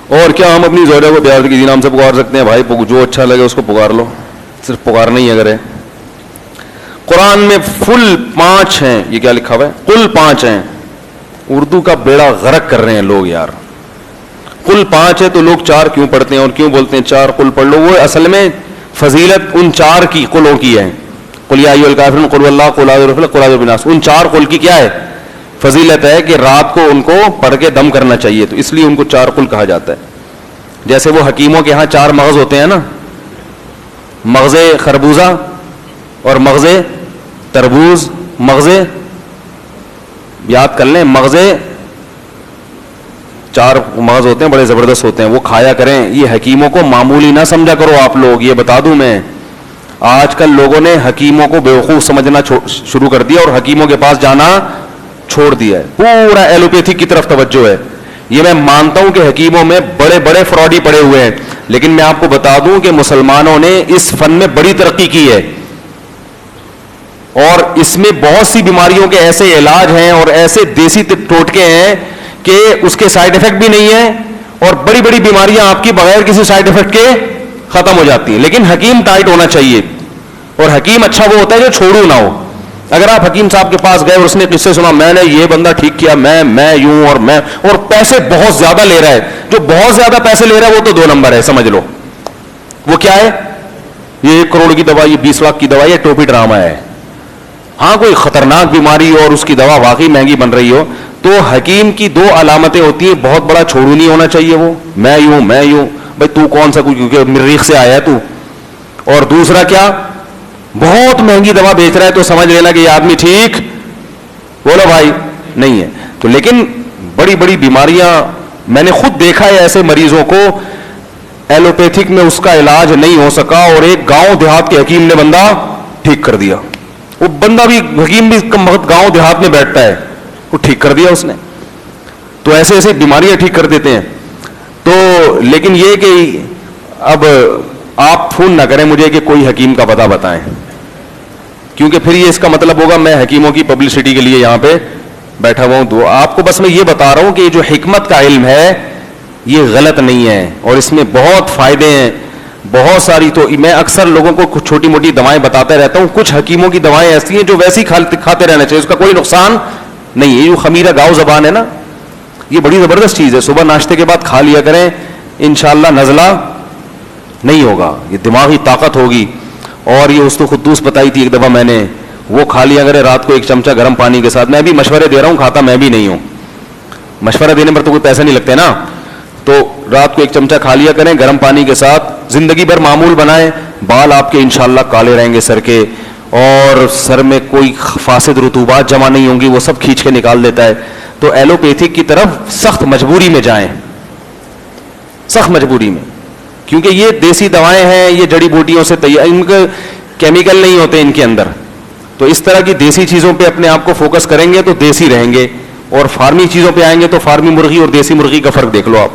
A: اور کیا ہم اپنی زوجہ کو پیار سے کسی نام سے پکار سکتے ہیں؟ بھائی جو اچھا لگے اس کو پکار لو, صرف پکارنا ہی اگر ہے. قرآن میں فل 5 ہیں, یہ کیا لکھا ہوا ہے, کل 5 ہیں. اردو کا بیڑا غرق کر رہے ہیں لوگ یار. کل 5 ہے تو لوگ 4 کیوں پڑھتے ہیں اور کیوں بولتے ہیں 4 کل پڑھ لو. وہ اصل میں فضیلت ان 4 کی قلوں کی ہے. قل یا ایھا الکافرون قل واللہ قل اعوذ برب الفلق قل اعوذ بالناس, ان 4 قل کی کیا ہے فضیلت ہے کہ رات کو ان کو پڑھ کے دم کرنا چاہیے, تو اس لیے ان کو چارقل کہا جاتا ہے. جیسے وہ حکیموں کے ہاں 4 مغز ہوتے ہیں نا, مغز خربوزہ اور مغز تربوز, مغز یاد کر لیں, مغز 4 مغز ہوتے ہیں, بڑے زبردست ہوتے ہیں, وہ کھایا کریں. یہ حکیموں کو معمولی نہ سمجھا کرو آپ لوگ, یہ بتا دوں میں, آج کل لوگوں نے حکیموں کو بیوقوف سمجھنا شروع کر دیا اور حکیموں کے پاس جانا چھوڑ دیا ہے. پورا ایلوپیتھی کی طرف توجہ ہے. یہ میں مانتا ہوں کہ حکیموں میں بڑے بڑے فراڈی پڑے ہوئے ہیں, لیکن میں آپ کو بتا دوں کہ مسلمانوں نے اس فن میں بڑی ترقی کی ہے, اور اس میں بہت سی بیماریوں کے ایسے علاج ہیں اور ایسے دیسی ٹوٹکے ہیں کہ اس کے سائیڈ افیکٹ بھی نہیں ہیں, اور بڑی بڑی بیماریاں آپ کی بغیر کسی سائیڈ افیکٹ کے ختم ہو جاتی ہیں. لیکن حکیم ٹائٹ ہونا چاہیے, اور حکیم اچھا وہ ہوتا ہے جو چھوڑو نہ ہو. اگر آپ حکیم صاحب کے پاس گئے اور اس نے قصے سنا, میں نے یہ بندہ ٹھیک کیا, میں یوں اور پیسے بہت زیادہ لے رہا ہے, جو بہت زیادہ پیسے لے رہا ہے وہ تو 2 نمبر ہے, سمجھ لو. وہ کیا ہے, یہ 1 کروڑ کی دوا, یہ 20 لاکھ کی دوا, یہ ٹوپی ڈرامہ ہے. ہاں کوئی خطرناک بیماری اور اس کی دوا واقعی مہنگی بن رہی ہو, تو حکیم کی 2 علامتیں ہوتی ہیں. بہت بڑا چھوڑو نہیں ہونا چاہیے وہ, میں یوں بھائی تو کون سا, کیونکہ مریخ سے آیا ہے تو. اور دوسرا کیا, بہت مہنگی دوا بیچ رہا ہے تو سمجھ لینا کہ یہ آدمی ٹھیک, بولو بھائی, نہیں ہے. تو لیکن بڑی بڑی بیماریاں میں نے خود دیکھا ہے, ایسے مریضوں کو ایلوپیتھک میں اس کا علاج نہیں ہو سکا, اور ایک گاؤں دیہات کے حکیم نے بندہ ٹھیک کر دیا. وہ بندہ بھی, حکیم بھی گاؤں دیہات میں بیٹھتا ہے, وہ ٹھیک کر دیا اس نے. تو ایسے ایسے بیماریاں ٹھیک کر دیتے ہیں. تو لیکن یہ کہ اب آپ فون نہ کریں مجھے کہ کوئی حکیم کا پتہ بتائیں, کیونکہ پھر یہ اس کا مطلب ہوگا میں حکیموں کی پبلسٹی کے لیے یہاں پہ بیٹھا ہوا ہوں. تو آپ کو بس میں یہ بتا رہا ہوں کہ یہ جو حکمت کا علم ہے یہ غلط نہیں ہے, اور اس میں بہت فائدے ہیں بہت ساری. تو میں اکثر لوگوں کو کچھ چھوٹی موٹی دوائیں بتاتا رہتا ہوں. کچھ حکیموں کی دوائیں ایسی ہیں جو ویسی کھاتے رہنا چاہیے, اس کا کوئی نقصان نہیں ہے. یہ جو خمیرہ گاؤ زبان ہے نا, یہ بڑی زبردست چیز ہے. صبح ناشتے کے بعد کھا لیا کریں, انشاءاللہ نزلہ نہیں ہوگا, یہ دماغی طاقت ہوگی. اور یہ اس کو قدوس بتائی تھی ایک دفعہ میں نے, وہ کھا لیا کرے رات کو 1 چمچہ گرم پانی کے ساتھ. میں بھی مشورے دے رہا ہوں, کھاتا میں بھی نہیں ہوں, مشورہ دینے پر تو کوئی پیسے نہیں لگتے نا. تو رات کو 1 چمچہ کھا لیا کریں گرم پانی کے ساتھ, زندگی بھر معمول بنائیں. بال آپ کے انشاءاللہ کالے رہیں گے سر کے, اور سر میں کوئی فاسد رطوبات جمع نہیں ہوں گی, وہ سب کھینچ کے نکال دیتا ہے. تو ایلوپیتھک کی طرف سخت مجبوری میں جائیں, سخت مجبوری میں, کیونکہ یہ دیسی دوائیں ہیں, یہ جڑی بوٹیوں سے تیار, ان کے کیمیکل نہیں ہوتے ان کے اندر. تو اس طرح کی دیسی چیزوں پہ اپنے آپ کو فوکس کریں گے تو دیسی رہیں گے, اور فارمی چیزوں پہ آئیں گے تو فارمی مرغی اور دیسی مرغی کا فرق دیکھ لو آپ.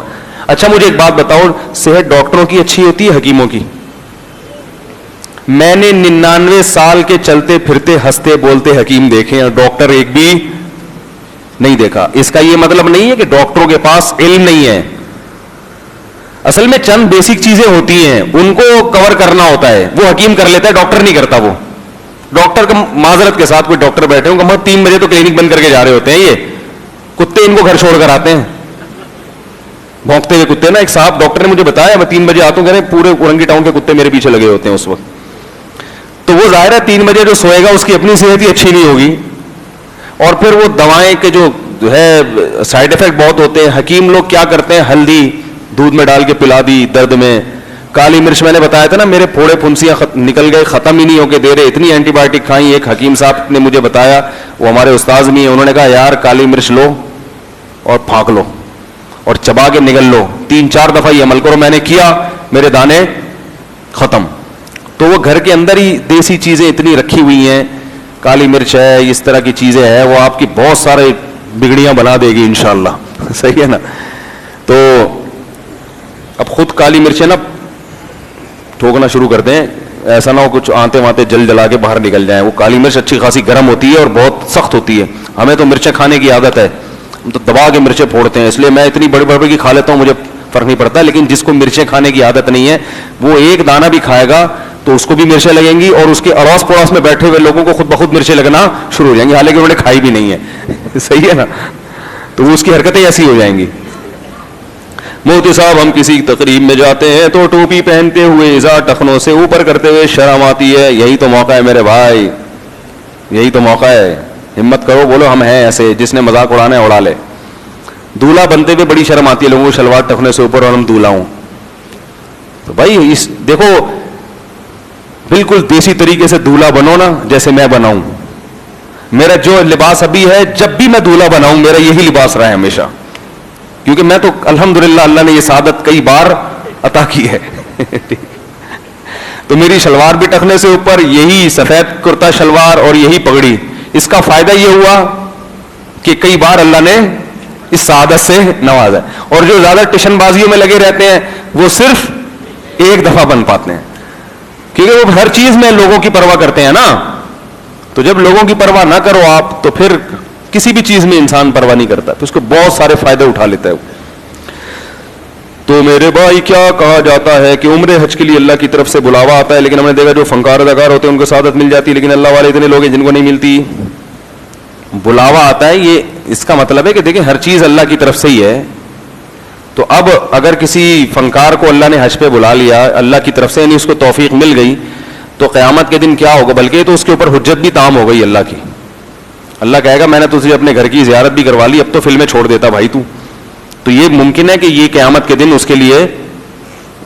A: اچھا مجھے ایک بات بتاؤ, صحت ڈاکٹروں کی اچھی ہوتی ہے حکیموں کی؟ میں نے 99 سال کے چلتے پھرتے ہنستے بولتے حکیم دیکھے ہیں, ڈاکٹر ایک بھی نہیں دیکھا. اس کا یہ مطلب نہیں ہے کہ ڈاکٹروں کے پاس علم نہیں ہے. اصل میں چند بیسک چیزیں ہوتی ہیں, ان کو کور کرنا ہوتا ہے, وہ حکیم کر لیتا ہے, ڈاکٹر نہیں کرتا. وہ ڈاکٹر کا معذرت کے ساتھ کوئی ڈاکٹر بیٹھے ہوں کہ 3 بجے تو کلینک بند کر کے جا رہے ہوتے ہیں, یہ کتے ان کو گھر چھوڑ کر آتے ہیں, بھونکتے ہوئے کتے نا. ایک صاحب ڈاکٹر نے مجھے بتایا, میں 3 بجے آتا ہوں, کہہ رہے پورے اورنگی ٹاؤن کے کتے میرے پیچھے لگے ہوتے ہیں اس وقت. تو وہ ظاہر ہے 3 بجے جو سوئے گا اس کی اپنی صحت ہی اچھی نہیں ہوگی, اور پھر وہ دوائیں کے جو ہے سائیڈ افیکٹ بہت ہوتے ہیں. حکیم لوگ کیا کرتے ہیں, ہلدی دودھ میں ڈال کے پلا دی درد میں, کالی مرچ, میں نے بتایا تھا نا میرے پھوڑے پھنسیاں نکل گئے, ختم ہی نہیں ہو کے دے رہے, اتنی اینٹی بایوٹک کھائیں. ایک حکیم صاحب نے مجھے بتایا, وہ ہمارے استاذ بھی ہیں, انہوں نے کہا یار کالی مرچ لو اور پھانک لو اور چبا کے نگل لو, 3-4 دفعہ یہ عمل کرو. میں نے کیا, میرے دانے ختم. تو وہ گھر کے اندر ہی دیسی چیزیں اتنی رکھی ہوئی ہیں, کالی مرچ ہے, اس طرح کی چیزیں ہیں, وہ آپ کی بہت سارے بگڑیاں بنا دے گی انشاءاللہ. صحیح ہے نا. تو اب خود کالی مرچیں نا ٹھوکنا شروع کر دیں, ایسا نہ ہو کچھ آنتے وانتے جل جلا کے باہر نکل جائیں. وہ کالی مرچ اچھی خاصی گرم ہوتی ہے اور بہت سخت ہوتی ہے. ہمیں تو مرچیں کھانے کی عادت ہے, ہم تو دبا کے مرچیں پھوڑتے ہیں, اس لیے میں اتنی بڑی بڑی کی کھا لیتا ہوں, مجھے فرق نہیں پڑتا. لیکن جس کو مرچیں کھانے کی عادت نہیں ہے, وہ ایک دانہ بھی کھائے گا تو اس کو بھی مرچیں لگیں گی, اور اس کے اڑوس پڑوس میں بیٹھے ہوئے لوگوں کو خود بخود مرچیں لگنا شروع ہو جائیں گی, حالانکہ انہوں نے کھائی بھی نہیں ہے. صحیح ہے نا. تو وہ اس کی حرکتیں ایسی ہو جائیں گی. مفتی صاحب ہم کسی تقریب میں جاتے ہیں تو ٹوپی پہنتے ہوئے ازار ٹخنوں سے اوپر کرتے ہوئے شرم آتی ہے. یہی تو موقع ہے میرے بھائی, یہی تو موقع ہے. ہمت کرو, بولو ہم ہیں ایسے, جس نے مذاق اڑانا ہے اڑا لے. دولہا بنتے ہوئے بڑی شرم آتی ہے لوگوں کو, شلوار ٹخنے سے اوپر اور ہم دولہا ہوں. تو بھائی دیکھو بالکل دیسی طریقے سے دولہا بنو نا, جیسے میں بناؤں. میرا جو لباس ابھی ہے, جب بھی میں دولہا بناؤں میرا یہی لباس رہا ہے ہمیشہ, کیونکہ میں تو الحمدللہ اللہ نے یہ سعادت کئی بار عطا کی ہے. تو میری شلوار بھی ٹخنے سے اوپر, یہی سفید کرتا شلوار اور یہی پگڑی. اس کا فائدہ یہ ہوا کہ کئی بار اللہ نے اس سعادت سے نوازا. اور جو زیادہ ٹشن بازیوں میں لگے رہتے ہیں وہ صرف ایک دفعہ بن پاتے ہیں, کیونکہ وہ ہر چیز میں لوگوں کی پرواہ کرتے ہیں نا. تو جب لوگوں کی پرواہ نہ کرو آپ, تو پھر کسی بھی چیز میں انسان پرواہ نہیں کرتا, تو اس کو بہت سارے فائدے اٹھا لیتا ہے. تو میرے بھائی کیا کہا جاتا ہے کہ عمرے حج کے لیے اللہ کی طرف سے بلاوا آتا ہے, لیکن ہم نے دیکھا جو فنکار اداکار ہوتے ہیں ان کو سعادت مل جاتی ہے, لیکن اللہ والے اتنے لوگ ہیں جن کو نہیں ملتی. بلاوا آتا ہے, یہ اس کا مطلب ہے کہ دیکھیں ہر چیز اللہ کی طرف سے ہی ہے. تو اب اگر کسی فنکار کو اللہ نے حج پہ بلا لیا اللہ کی طرف سے, یعنی اس کو توفیق مل گئی, تو قیامت کے دن کیا ہوگا, بلکہ تو اس کے اوپر حجت بھی تام ہو گئی اللہ کی. اللہ کہے گا میں نے تجھے اپنے گھر کی زیارت بھی کروا لی, اب تو فلمیں چھوڑ دیتا بھائی تو. تو یہ ممکن ہے کہ یہ قیامت کے دن اس کے لیے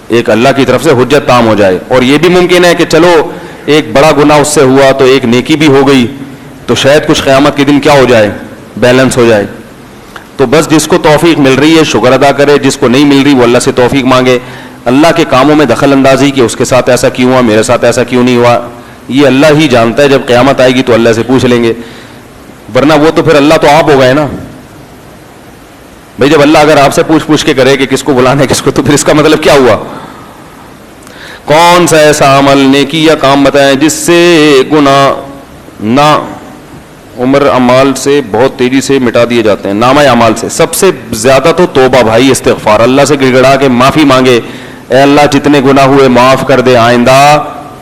A: ایک اللہ کی طرف سے حجت تام ہو جائے. اور یہ بھی ممکن ہے کہ چلو ایک بڑا گناہ اس سے ہوا تو ایک نیکی بھی ہو گئی, تو شاید کچھ قیامت کے دن کیا ہو جائے, بیلنس ہو جائے. تو بس جس کو توفیق مل رہی ہے شکر ادا کرے, جس کو نہیں مل رہی وہ اللہ سے توفیق مانگے. اللہ کے کاموں میں دخل اندازی کہ اس کے ساتھ ایسا کیوں ہوا, میرے ساتھ ایسا کیوں نہیں ہوا, یہ اللہ ہی جانتا ہے. جب قیامت آئے گی تو اللہ سے پوچھ لیں گے, ورنہ وہ تو پھر اللہ تو آپ ہو گئے نا بھائی. جب اللہ اگر آپ سے پوچھ کے کرے کہ کس کو بلانا ہے کس کو, تو پھر اس کا مطلب کیا ہوا. کون سا ایسا عمل نیکی یا کام بتائیں جس سے گناہ نہ عمر اعمال سے بہت تیزی سے مٹا دیے جاتے ہیں, نامہ اعمال سے. سب سے زیادہ تو توبہ بھائی, استغفار, اللہ سے گڑ گڑا کے معافی مانگے, اے اللہ جتنے گناہ ہوئے معاف کر دے, آئندہ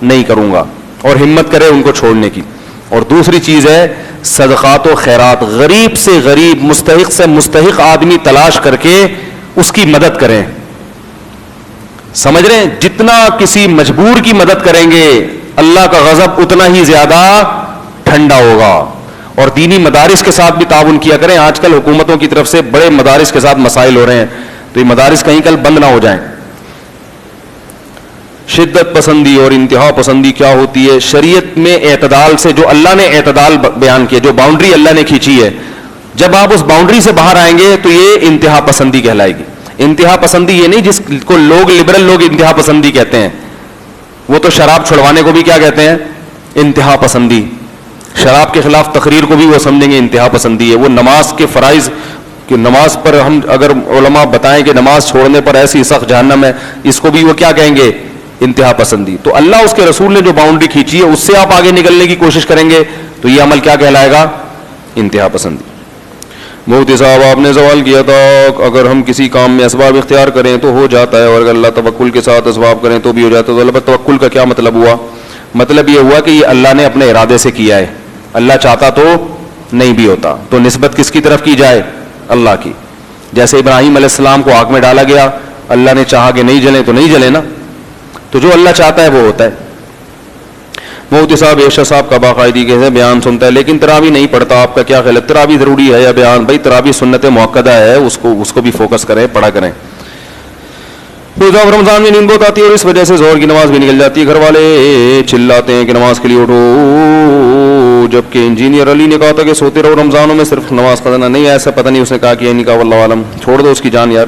A: نہیں کروں گا, اور ہمت کرے ان کو چھوڑنے کی. اور دوسری چیز ہے صدقات و خیرات, غریب سے غریب, مستحق سے مستحق آدمی تلاش کر کے اس کی مدد کریں. سمجھ رہے ہیں, جتنا کسی مجبور کی مدد کریں گے اللہ کا غضب اتنا ہی زیادہ ٹھنڈا ہوگا. اور دینی مدارس کے ساتھ بھی تعاون کیا کریں. آج کل حکومتوں کی طرف سے بڑے مدارس کے ساتھ مسائل ہو رہے ہیں, تو یہ مدارس کہیں کل بند نہ ہو جائیں. شدت پسندی اور انتہا پسندی کیا ہوتی ہے؟ شریعت میں اعتدال سے, جو اللہ نے اعتدال بیان کیا, جو باؤنڈری اللہ نے کھینچی ہے, جب آپ اس باؤنڈری سے باہر آئیں گے تو یہ انتہا پسندی کہلائے گی. انتہا پسندی یہ نہیں جس کو لوگ لبرل لوگ انتہا پسندی کہتے ہیں, وہ تو شراب چھڑوانے کو بھی کیا کہتے ہیں, انتہا پسندی. شراب کے خلاف تقریر کو بھی وہ سمجھیں گے انتہا پسندی ہے. وہ نماز کے فرائض کہ نماز پر ہم اگر علماء بتائیں کہ نماز چھوڑنے پر ایسی سخت جہنم ہے, اس کو بھی وہ کیا کہیں گے, انتہا پسندی. تو اللہ اس کے رسول نے جو باؤنڈری کھینچی ہے اس سے آپ آگے نکلنے کی کوشش کریں گے تو یہ عمل کیا کہلائے گا, انتہا پسندی. مفتی صاحب آپ نے سوال کیا تھا اگر ہم کسی کام میں اسباب اختیار کریں تو ہو جاتا ہے, اور اگر اللہ توکل کے ساتھ اسباب کریں تو بھی ہو جاتا ہے. تو اللہ توکل کا کیا مطلب ہوا؟ مطلب یہ ہوا کہ یہ اللہ نے اپنے ارادے سے کیا ہے, اللہ چاہتا تو نہیں بھی ہوتا. تو نسبت کس کی طرف کی جائے, اللہ کی. جیسے ابراہیم علیہ السلام کو آگ میں ڈالا گیا, اللہ نے چاہا کہ نہیں جلیں تو نہیں جلے نا, تو جو اللہ چاہتا ہے وہ ہوتا ہے. مفتی صاحب عائشہ صاحب کا باقاعدگی سے بیان سنتا ہے لیکن تراویح نہیں پڑھتا, آپ کا کیا خیال ہے؟ تراویح ضروری ہے یا بیان؟ بھائی تراویح سنت موقدہ ہے, اس کو بھی فوکس کریں, پڑھا کریں. رمضان میں نیند بہت آتی ہے اور اس وجہ سے ظہر کی نماز بھی نکل جاتی ہے. گھر والے چلاتے ہیں کہ نماز کے لیے اٹھو, جبکہ انجینئر علی نے کہا تھا کہ سوتے رہو رمضانوں میں, صرف نماز پڑھنا نہیں. ایسا پتہ نہیں اس نے کہا کہ نہیں کہا, واللہ عالم, چھوڑ دو اس کی جان یار.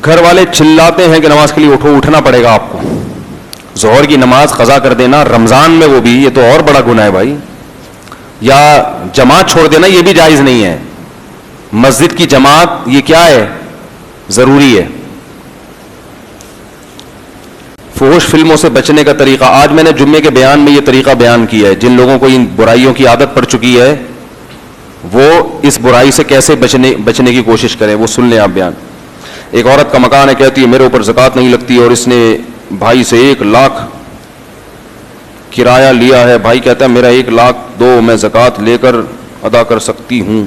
A: گھر والے چلاتے ہیں کہ نماز کے لیے اٹھو, اٹھنا پڑے گا آپ کو. ظہر کی نماز قضا کر دینا رمضان میں, وہ بھی, یہ تو اور بڑا گناہ ہے بھائی. یا جماعت چھوڑ دینا یہ بھی جائز نہیں ہے. مسجد کی جماعت یہ کیا ہے, ضروری ہے. فحش فلموں سے بچنے کا طریقہ, آج میں نے جمعے کے بیان میں یہ طریقہ بیان کیا ہے. جن لوگوں کو ان برائیوں کی عادت پڑ چکی ہے وہ اس برائی سے کیسے بچنے کی کوشش کریں, وہ سن لیں آپ بیان. ایک عورت کا مکان ہے, کہتی ہے میرے اوپر زکوٰۃ نہیں لگتی, اور اس نے بھائی سے 1 لاکھ کرایہ لیا ہے. بھائی کہتا ہے میرا 1 لاکھ دو, میں زکوٰۃ لے کر ادا کر سکتی ہوں.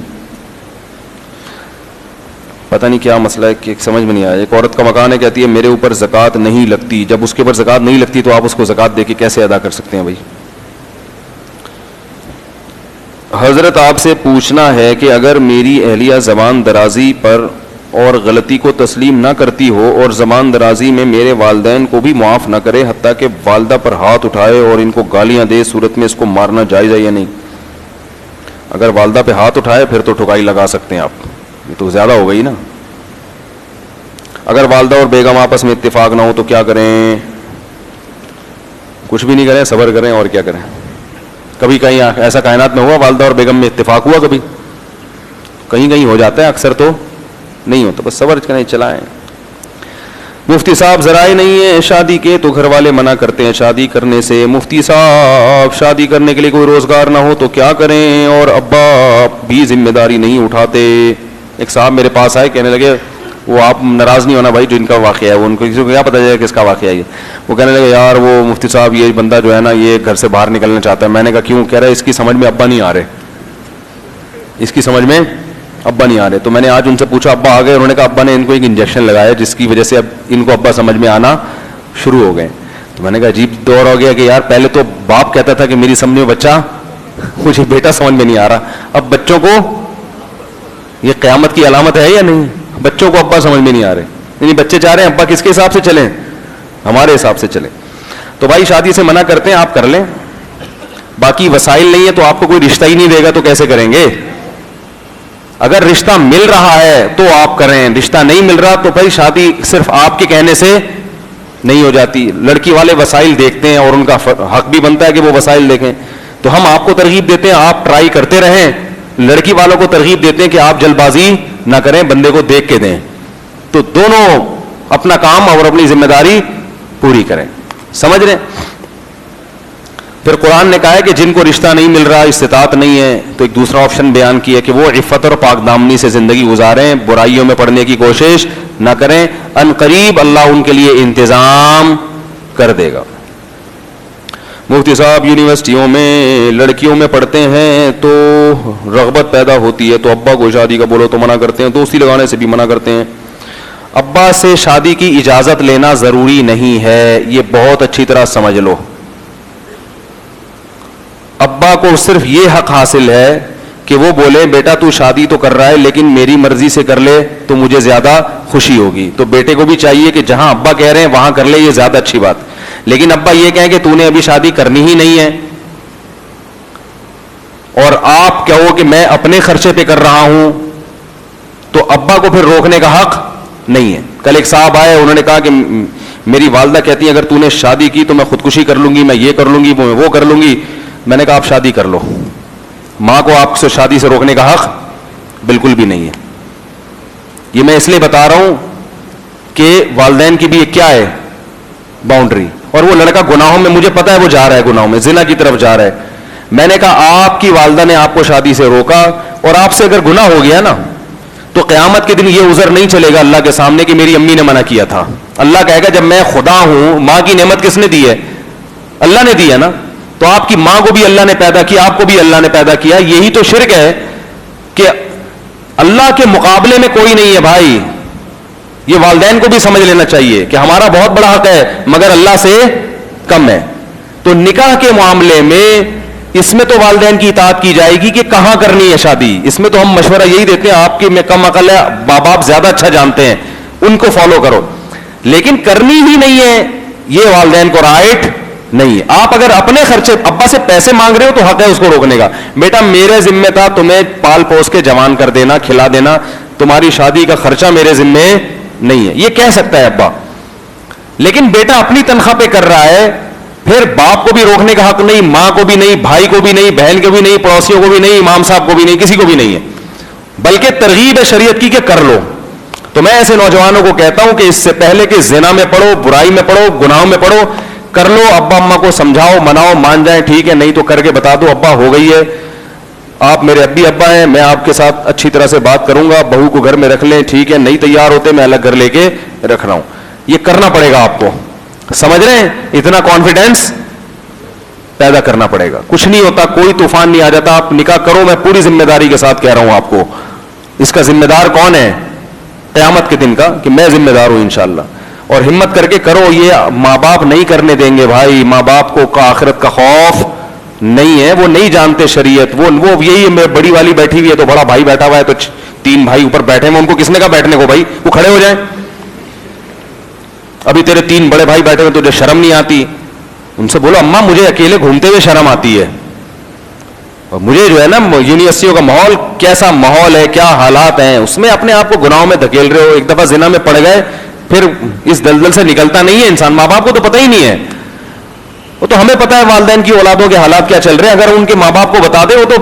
A: پتہ نہیں کیا مسئلہ ہے کہ سمجھ میں نہیں آیا. ایک عورت کا مکان ہے, کہتی ہے میرے اوپر زکوٰۃ نہیں لگتی. جب اس کے اوپر زکوٰۃ نہیں لگتی تو آپ اس کو زکوٰۃ دے کے کیسے ادا کر سکتے ہیں بھائی؟ حضرت آپ سے پوچھنا ہے کہ اگر میری اہلیہ زبان درازی پر اور غلطی کو تسلیم نہ کرتی ہو اور زبان درازی میں میرے والدین کو بھی معاف نہ کرے حتیٰ کہ والدہ پر ہاتھ اٹھائے اور ان کو گالیاں دے، صورت میں اس کو مارنا جائز ہے یا نہیں؟ اگر والدہ پہ ہاتھ اٹھائے پھر تو ٹھکائی لگا سکتے ہیں آپ، یہ تو زیادہ ہو گئی نا. اگر والدہ اور بیگم آپس میں اتفاق نہ ہو تو کیا کریں؟ کچھ بھی نہیں کریں، صبر کریں اور کیا کریں. کبھی کہیں ایسا کائنات میں ہوا والدہ اور بیگم میں اتفاق ہوا؟ کبھی کہیں کہیں ہو جاتا ہے، اکثر تو نہیں ہوتا. بس صبر کریں، چلائیں. مفتی صاحب ذرائع نہیں ہے شادی کے تو گھر والے منع کرتے ہیں شادی کرنے سے. مفتی صاحب شادی کرنے کے لیے کوئی روزگار نہ ہو تو کیا کریں اور ابا بھی ذمہ داری نہیں اٹھاتے؟ ایک صاحب میرے پاس آئے، کہنے لگے، وہ آپ ناراض نہیں ہونا بھائی جو ان کا واقعہ ہے، وہ ان کو کسی کو کیا پتہ چلے کس کا واقعہ ہے یہ. وہ کہنے لگے یار وہ مفتی صاحب یہ بندہ جو ہے نا یہ گھر سے باہر نکلنا چاہتا ہے. میں نے کہا کیوں؟ کہہ رہا ہے اس کی سمجھ میں ابا نہیں آ رہے، اس کی سمجھ میں ابا نہیں آ رہے. تو میں نے آج ان سے پوچھا ابا آ گئے؟ انہوں نے کہا ابا نے ان کو ایک انجیکشن لگایا جس کی وجہ سے اب ان کو ابا سمجھ میں آنا شروع ہو گئے. تو میں نے کہا عجیب دور ہو گیا کہ یار پہلے تو باپ کہتا تھا کہ میری سمجھ میں بچہ، مجھے بیٹا سمجھ میں نہیں آ رہا. اب بچوں کو، یہ قیامت کی علامت ہے یا نہیں؟ بچوں کو ابا سمجھ میں نہیں آ رہے. یعنی بچے چاہ رہے ہیں ابا کس کے حساب سے چلیں؟ ہمارے حساب سے چلیں. تو بھائی شادی سے منع کرتے ہیں، آپ کر لیں. باقی وسائل نہیں ہے تو آپ کو کوئی رشتہ ہی نہیں دے گا تو کیسے کریں گے؟ اگر رشتہ مل رہا ہے تو آپ کریں، رشتہ نہیں مل رہا تو بھائی شادی صرف آپ کے کہنے سے نہیں ہو جاتی. لڑکی والے وسائل دیکھتے ہیں اور ان کا حق بھی بنتا ہے کہ وہ وسائل دیکھیں. تو ہم آپ کو ترغیب دیتے ہیں آپ ٹرائی کرتے رہیں، لڑکی والوں کو ترغیب دیتے ہیں کہ آپ جلد بازی نہ کریں، بندے کو دیکھ کے دیں. تو دونوں اپنا کام اور اپنی ذمہ داری پوری کریں. سمجھ رہے ہیں؟ پھر قرآن نے کہا ہے کہ جن کو رشتہ نہیں مل رہا، استطاعت نہیں ہے، تو ایک دوسرا آپشن بیان کیا کہ وہ عفت اور پاک دامنی سے زندگی گزاریں، برائیوں میں پڑنے کی کوشش نہ کریں. ان قریب اللہ ان کے لیے انتظام کر دے گا. مفتی صاحب یونیورسٹیوں میں لڑکیوں میں پڑھتے ہیں تو رغبت پیدا ہوتی ہے تو ابا کو شادی کا بولو تو منع کرتے ہیں، دوستی لگانے سے بھی منع کرتے ہیں. ابا سے شادی کی اجازت لینا ضروری نہیں ہے، یہ بہت اچھی طرح سمجھ لو. ابا کو صرف یہ حق حاصل ہے کہ وہ بولے بیٹا تو شادی تو کر رہا ہے لیکن میری مرضی سے کر لے تو مجھے زیادہ خوشی ہوگی. تو بیٹے کو بھی چاہیے کہ جہاں ابا کہہ رہے ہیں وہاں کر لے، یہ زیادہ اچھی بات. لیکن ابا یہ کہیں کہ تو نے ابھی شادی کرنی ہی نہیں ہے اور آپ کہو کہ میں اپنے خرچے پہ کر رہا ہوں تو ابا کو پھر روکنے کا حق نہیں ہے. کل ایک صاحب آئے، انہوں نے کہا کہ میری والدہ کہتی ہے اگر تو نے شادی کی تو میں خودکشی کر لوں گی، میں یہ کر لوں گی، میں وہ کر لوں گی. میں نے کہا آپ شادی کر لو، ماں کو آپ سے شادی سے روکنے کا حق بالکل بھی نہیں ہے. یہ میں اس لیے بتا رہا ہوں کہ والدین کی بھی ایک کیا ہے باؤنڈری. اور وہ لڑکا گناہوں میں، مجھے پتا ہے وہ جا رہا ہے گناہوں میں، زنا کی طرف جا رہا ہے. میں نے کہا آپ کی والدہ نے آپ کو شادی سے روکا اور آپ سے اگر گناہ ہو گیا نا تو قیامت کے دن یہ عذر نہیں چلے گا اللہ کے سامنے کہ میری امی نے منع کیا تھا. اللہ کہے گا جب میں خدا ہوں، ماں کی نعمت کس نے دی ہے؟ اللہ نے دی ہے نا. تو آپ کی ماں کو بھی اللہ نے پیدا کیا، آپ کو بھی اللہ نے پیدا کیا. یہی تو شرک ہے کہ اللہ کے مقابلے میں کوئی نہیں ہے بھائی. یہ والدین کو بھی سمجھ لینا چاہیے کہ ہمارا بہت بڑا حق ہے مگر اللہ سے کم ہے. تو نکاح کے معاملے میں اس میں تو والدین کی اطاعت کی جائے گی کہ کہاں کرنی ہے شادی. اس میں تو ہم مشورہ یہی دیتے ہیں، آپ کی میں کم عقل ہے، ماں باپ زیادہ اچھا جانتے ہیں، ان کو فالو کرو. لیکن کرنی ہی نہیں ہے یہ والدین کو رائٹ نہیں ہے. آپ اگر اپنے خرچے ابا سے پیسے مانگ رہے ہو تو حق ہے اس کو روکنے کا. بیٹا میرے ذمہ تھا تمہیں پال پوس کے جوان کر دینا، کھلا دینا، تمہاری شادی کا خرچہ میرے ذمہ نہیں ہے، یہ کہہ سکتا ہے ابا. لیکن بیٹا اپنی تنخواہ پہ کر رہا ہے، پھر باپ کو بھی روکنے کا حق نہیں، ماں کو بھی نہیں، بھائی کو بھی نہیں، بہن کو بھی نہیں، پڑوسیوں کو بھی نہیں، امام صاحب کو بھی نہیں، کسی کو بھی نہیں ہے. بلکہ ترغیب ہے شریعت کی کہ کر لو. تو میں ایسے نوجوانوں کو کہتا ہوں کہ اس سے پہلے کہ زنا میں پڑھو، برائی میں پڑھو، گناہوں میں پڑھو، کر لو. ابا اماں کو سمجھاؤ، مناؤ، مان جائیں ٹھیک ہے، نہیں تو کر کے بتا دو ابا ہو گئی ہے، آپ میرے ابی ابا ہیں، میں آپ کے ساتھ اچھی طرح سے بات کروں گا، بہو کو گھر میں رکھ لیں ٹھیک ہے، نہیں تیار ہوتے میں الگ گھر لے کے رکھ رہا ہوں. یہ کرنا پڑے گا آپ کو. سمجھ رہے ہیں؟ اتنا کانفیڈینس پیدا کرنا پڑے گا. کچھ نہیں ہوتا، کوئی طوفان نہیں آ جاتا. آپ نکاح کرو، میں پوری ذمہ داری کے ساتھ کہہ رہا ہوں آپ کو. اس کا ذمہ دار کون ہے قیامت کے دن کا؟ کہ میں ذمہ دار ہوں انشاءاللہ. اور ہمت کر کے کرو. یہ ماں باپ نہیں کرنے دیں گے بھائی. ماں باپ کو آخرت کا خوف نہیں ہے, وہ نہیں جانتے شریعت. وہ یہی ہے, بڑی والی بیٹھی ہوئی ہے تو بڑا بھائی بیٹھا ہوا ہے تو 3 بھائی اوپر بیٹھے ہیں, ان کو کس نے کہا بیٹھنے کو؟ بھائی وہ کھڑے ہو جائیں. ابھی تیرے 3 بڑے بھائی بیٹھے ہوئے, تجھے شرم نہیں آتی؟ ان سے بولو اماں مجھے اکیلے گھومتے ہوئے شرم آتی ہے, اور مجھے جو ہے نا یونیورسٹیوں کا ماحول کیسا ماحول ہے, کیا حالات ہیں, اس میں اپنے آپ کو گناہوں میں دھکیل رہے ہو. ایک دفعہ زنا میں پڑ گئے پھر اس دلدل سے نکلتا نہیں ہے انسان. ماں باپ کو تو پتہ ہی نہیں ہے, وہ تو ہمیں پتہ ہے والدین کی اولادوں کے حالات کیا چل رہے ہیں. اگر ان کے ماں باپ کو بتا دے وہ تو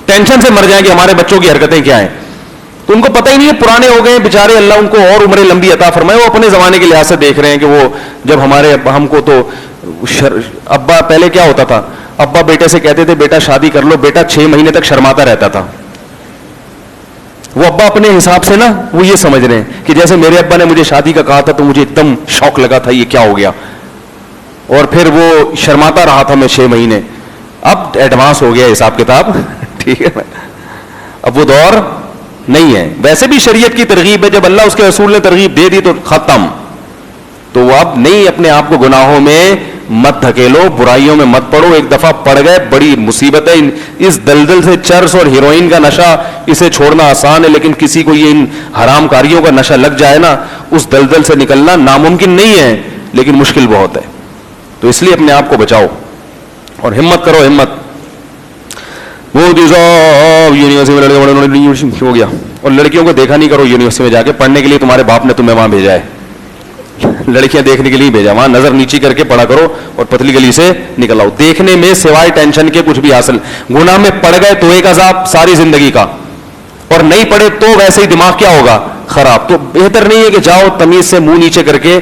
A: ٹینشن سے مر جائیں کہ ہمارے بچوں کی حرکتیں کیا ہیں. تو ان کو پتہ ہی نہیں ہے, پرانے ہو گئے بیچارے, اللہ ان کو اور عمریں لمبی عطا فرمائے. وہ اپنے زمانے کے لحاظ سے دیکھ رہے ہیں کہ وہ جب ہمارے ہم کو تو ابا پہلے کیا ہوتا تھا, ابا بیٹے سے کہتے تھے بیٹا شادی کر لو, بیٹا 6 مہینے تک شرماتا رہتا تھا. وہ ابا اپنے حساب سے نا وہ یہ سمجھ رہے ہیں کہ جیسے میرے ابا نے مجھے شادی کا کہا تھا تو مجھے ایک دم شوق لگا تھا, یہ کیا ہو گیا, اور پھر وہ شرماتا رہا تھا میں 6 مہینے. اب ایڈوانس ہو گیا حساب کتاب, ٹھیک ہے, اب وہ دور نہیں ہے. ویسے بھی شریعت کی ترغیب ہے, جب اللہ اس کے رسول نے ترغیب دے دی تو ختم. تو وہ اب نہیں, اپنے آپ کو گناہوں میں مت دھکیلو, برائیوں میں مت پڑو. ایک دفعہ پڑ گئے بڑی مصیبت ہے. اس دلدل سے چرس اور ہیروئن کا نشہ اسے چھوڑنا آسان ہے, لیکن کسی کو یہ ان حرام کاریوں کا نشہ لگ جائے نا, اس دلدل سے نکلنا ناممکن نہیں ہے لیکن مشکل بہت ہے. تو اس لیے اپنے آپ کو بچاؤ اور ہمت کرو, ہمت. وہ یونیورسٹی ہو گیا, اور لڑکیوں کو دیکھا نہیں کرو یونیورسٹی میں جا کے پڑھنے کے لیے, تمہارے باپ نے تمہیں وہاں بھیجا ہے, لڑکیاں دیکھنے کے لیے بھیجا. وہاں نظر نیچی کر کے پڑھا کرو اور پتلی گلی سے نکل آؤ. دیکھنے میں سوائے ٹینشن کے کچھ بھی حاصل. گناہ میں پڑ گئے تو ایک عذاب ساری زندگی کا, اور نہیں پڑے تو ویسے ہی دماغ کیا ہوگا, خراب. تو بہتر نہیں ہے کہ جاؤ تمیز سے منہ نیچے کر کے,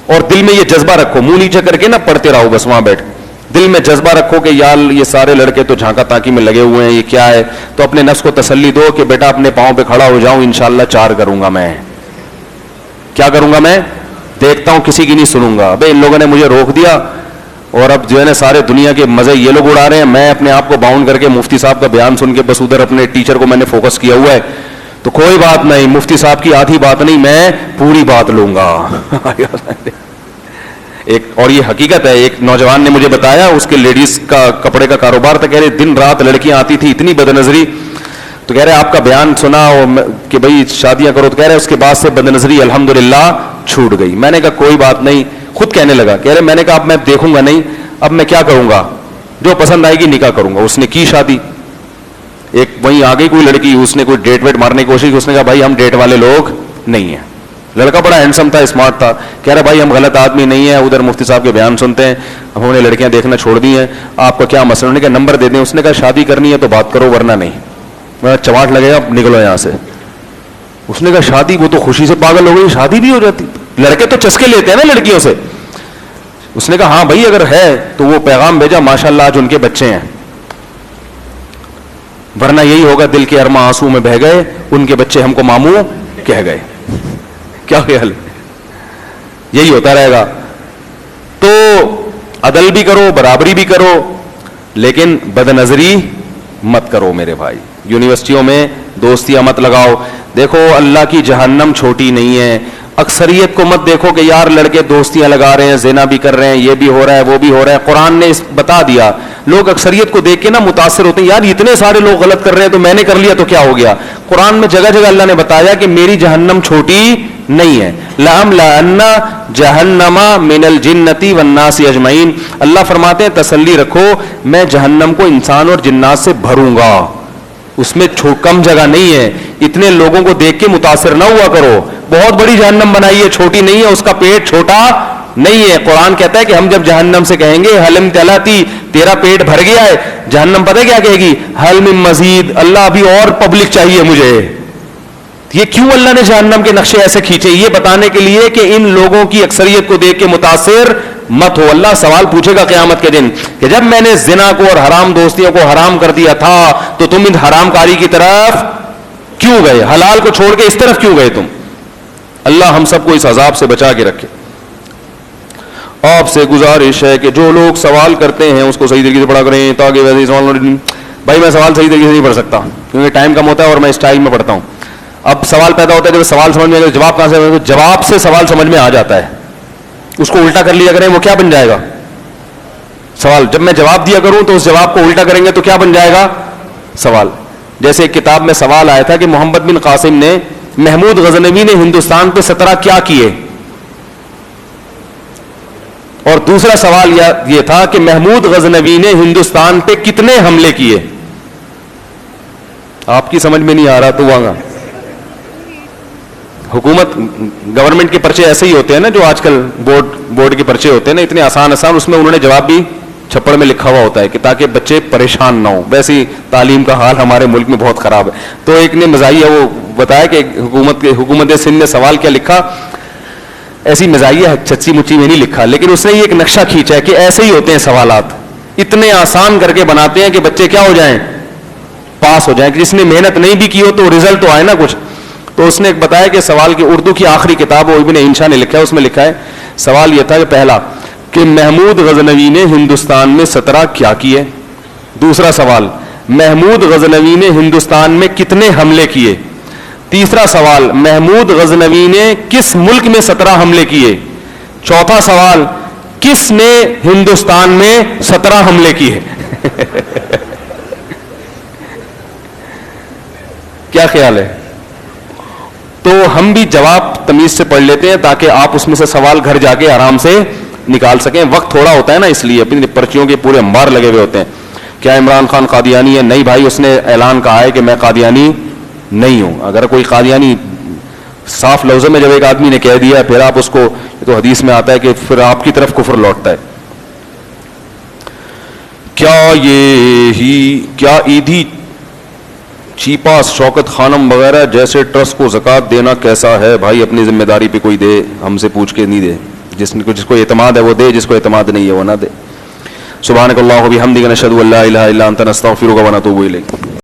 A: اور دل میں یہ جذبہ رکھو, منہ نیچے کر کے نہ پڑھتے رہو بس وہاں بیٹھ. دل میں جذبہ رکھو کہ یار یہ سارے لڑکے تو جھانکا تاکی میں لگے ہوئے ہیں, یہ کیا ہے. تو اپنے نفس کو تسلی دو کہ بیٹا اپنے پاؤں پہ کھڑا ہو جاؤں, انشاءاللہ 4 کروں گا میں. کیا کروں گا میں؟ دیکھتا ہوں, کسی کی نہیں سنوں گا. ابے ان لوگوں نے مجھے روک دیا اور اب جو ہے نا سارے دنیا کے مزے یہ لوگ اڑا رہے ہیں, میں اپنے آپ کو باؤنڈ کر کے مفتی صاحب کا بیان سن کے بس ادھر اپنے ٹیچر کو میں نے فوکس کیا ہوا ہے. تو کوئی بات نہیں, مفتی صاحب کی آدھی بات نہیں, میں پوری بات لوں گا. ایک اور یہ حقیقت ہے, ایک نوجوان نے مجھے بتایا, اس کے لیڈیز کا کپڑے کا کاروبار تھا, کہہ رہے دن رات لڑکیاں آتی تھی, اتنی بد نظری. تو کہہ رہے آپ کا بیان سنا کہ بھائی شادیاں کرو, تو کہہ رہے اس کے بعد سے بد نظری الحمدللہ چھوٹ گئی. میں نے کہا کوئی بات نہیں, خود کہنے لگا, کہہ رہے میں نے کہا اب میں دیکھوں گا نہیں, اب میں کیا کروں گا, جو پسند آئے گی نکاح کروں گا. اس نے کی شادی. ایک وہیں آ گئی کوئی لڑکی, اس نے کوئی ڈیٹ ویٹ مارنے کی کوشش کی, اس نے کہا بھائی ہم ڈیٹ والے لوگ نہیں ہیں. لڑکا بڑا ہینڈسم تھا, اسمارٹ تھا, کہہ رہا بھائی ہم غلط آدمی نہیں ہیں, ادھر مفتی صاحب کے بیان سنتے ہیں, ہم نے لڑکیاں دیکھنا چھوڑ دی ہیں, آپ کا کیا مسئلہ؟ انہوں نے کہا نمبر دے دیں. اس نے کہا شادی کرنی ہے تو بات کرو ورنہ نہیں, میں چواٹ لگے گا, نکلو یہاں سے. اس نے کہا شادی, وہ تو خوشی سے پاگل ہو گئی, شادی بھی ہو جاتی, لڑکے تو چسکے لیتے ہیں نا لڑکیوں سے. اس نے کہا ہاں بھائی اگر ہے تو وہ پیغام بھیجا, ماشاءاللہ آج ان کے بچے ہیں, ورنہ یہی ہوگا دل کے ارماں آنسو میں بہہ گئے, ان کے بچے ہم کو ماموں کہہ گئے. کیا خیال ہے؟ یہی ہوتا رہے گا. تو عدل بھی کرو, برابری بھی کرو, لیکن بد نظری مت کرو میرے بھائی. یونیورسٹیوں میں دوستیاں مت لگاؤ. دیکھو اللہ کی جہنم چھوٹی نہیں ہے. اکثریت کو مت دیکھو کہ یار لڑکے دوستیاں لگا رہے ہیں, زنا بھی کر رہے ہیں, یہ بھی ہو رہا ہے, وہ بھی ہو رہا ہے. قرآن نے بتا دیا. لوگ اکثریت کو دیکھ کے نا متاثر ہوتے ہیں, یار اتنے سارے لوگ غلط کر رہے ہیں تو میں نے کر لیا تو کیا ہو گیا. قرآن میں جگہ جگہ اللہ نے بتایا کہ میری جہنم چھوٹی نہیں ہے. لَأَمْلَأَنَّ جَهَنَّمَ مِنَ الْجِنَّةِ وَالنَّاسِ أَجْمَعِينَ. اللہ فرماتے ہیں تسلی رکھو, میں جہنم کو انسان اور جنات سے بھروں گا. اس میں کم جگہ نہیں ہے. اتنے لوگوں کو دیکھ کے متاثر نہ ہوا کرو. بہت بڑی جہنم بنائی ہے, چھوٹی نہیں ہے, اس کا پیٹ چھوٹا نہیں ہے. قرآن کہتا ہے کہ ہم جب جہنم سے کہیں گے حل امتلاتی, تیرا پیٹ بھر گیا ہے, جہنم پتہ کیا کہے گی, حل من مزید, اللہ ابھی اور پبلک چاہیے مجھے. یہ کیوں اللہ نے جہنم کے نقشے ایسے کھینچے؟ یہ بتانے کے لیے کہ ان لوگوں کی اکثریت کو دیکھ کے متاثر مت ہو. اللہ سوال پوچھے گا قیامت کے دن کہ جب میں نے زنا کو اور حرام دوستیوں کو حرام کر دیا تھا تو تم ان حرام کاری کی طرف کیوں گئے, حلال کو چھوڑ کے اس طرف کیوں گئے تم. اللہ ہم سب کو اس عذاب سے بچا کے رکھے. آپ سے گزارش ہے کہ جو لوگ سوال کرتے ہیں اس کو صحیح طریقے سے پڑھا کریں تاکہ ویسے سوال. بھائی میں سوال صحیح طریقے سے نہیں پڑھ سکتا کیونکہ ٹائم کم ہوتا ہے اور میں اس ٹائم میں پڑھتا ہوں. اب سوال پیدا ہوتا ہے جب سوال سمجھ میں آئے جواب کہاں سے, جواب سے سوال سمجھ میں آ جاتا ہے. اس کو الٹا کر لیا کریں, وہ کیا بن جائے گا, سوال جب میں جواب دیا کروں تو اس جواب کو الٹا کریں گے تو کیا بن جائے گا؟ سوال. جیسے ایک کتاب میں سوال آیا تھا کہ محمد بن قاسم نے محمود غزنوی نے ہندوستان پہ 17 کیا کیے, اور دوسرا سوال یہ تھا کہ محمود غزنوی نے ہندوستان پہ کتنے حملے کیے. آپ کی سمجھ میں نہیں آ رہا تو وہاں حکومت گورنمنٹ کے پرچے ایسے ہی ہوتے ہیں نا, جو آج کل بورڈ کے پرچے ہوتے ہیں نا, اتنے آسان, اس میں انہوں نے جواب بھی چھپڑ میں لکھا ہوا ہوتا ہے کہ تاکہ بچے پریشان نہ ہوں. ویسے ہی تعلیم کا حال ہمارے ملک میں بہت خراب ہے. تو ایک نے مزاحیہ وہ بتایا کہ حکومت سندھ نے سوال کیا لکھا, ایسی مزاحیہ چچی مچی میں نہیں لکھا, لیکن اس نے یہ ایک نقشہ کھینچا ہے کہ ایسے ہی ہوتے ہیں سوالات, اتنے آسان کر کے بناتے ہیں کہ بچے کیا ہو جائیں, پاس ہو جائیں, کہ جس نے محنت نہیں بھی کی ہو تو رزلٹ تو آئے نا کچھ. تو اس نے ایک بتایا کہ سوال کی اردو کی آخری کتاب ابن انشا نے لکھا ہے, اس میں لکھا ہے سوال یہ تھا کہ پہلا کہ محمود غزنوی نے ہندوستان میں 17 کیا کیے. دوسرا سوال محمود غزنوی نے ہندوستان میں کتنے حملے کیے. تیسرا سوال محمود غزنوی نے کس ملک میں 17 حملے کیے. چوتھا سوال کس نے ہندوستان میں 17 حملے کیے. کیا خیال ہے؟ تو ہم بھی جواب تمیز سے پڑھ لیتے ہیں تاکہ آپ اس میں سے سوال گھر جا کے آرام سے نکال سکیں. وقت تھوڑا ہوتا ہے نا, اس لیے اپنی پرچیوں کے پورے انبار لگے ہوئے ہوتے ہیں. کیا عمران خان قادیانی ہے؟ نہیں بھائی, اس نے اعلان کہا ہے کہ میں قادیانی نہیں ہوں. اگر کوئی قادیانی صاف لفظوں میں جب ایک آدمی نے کہہ دیا, پھر آپ اس کو, تو حدیث میں آتا ہے کہ پھر آپ کی طرف کفر لوٹتا ہے. کیا عیدی چیپا شوکت خانم وغیرہ جیسے ٹرسٹ کو زکوٰۃ دینا کیسا ہے؟ بھائی اپنی ذمہ داری پہ کوئی دے, ہم سے پوچھ کے نہیں دے. جس کو اعتماد ہے وہ دے, جس کو اعتماد نہیں ہے وہ نہ دے. سبحانک اللہم و بحمدک نشہد ان لا الہ الا انت نستغفرک و نتوب الیک.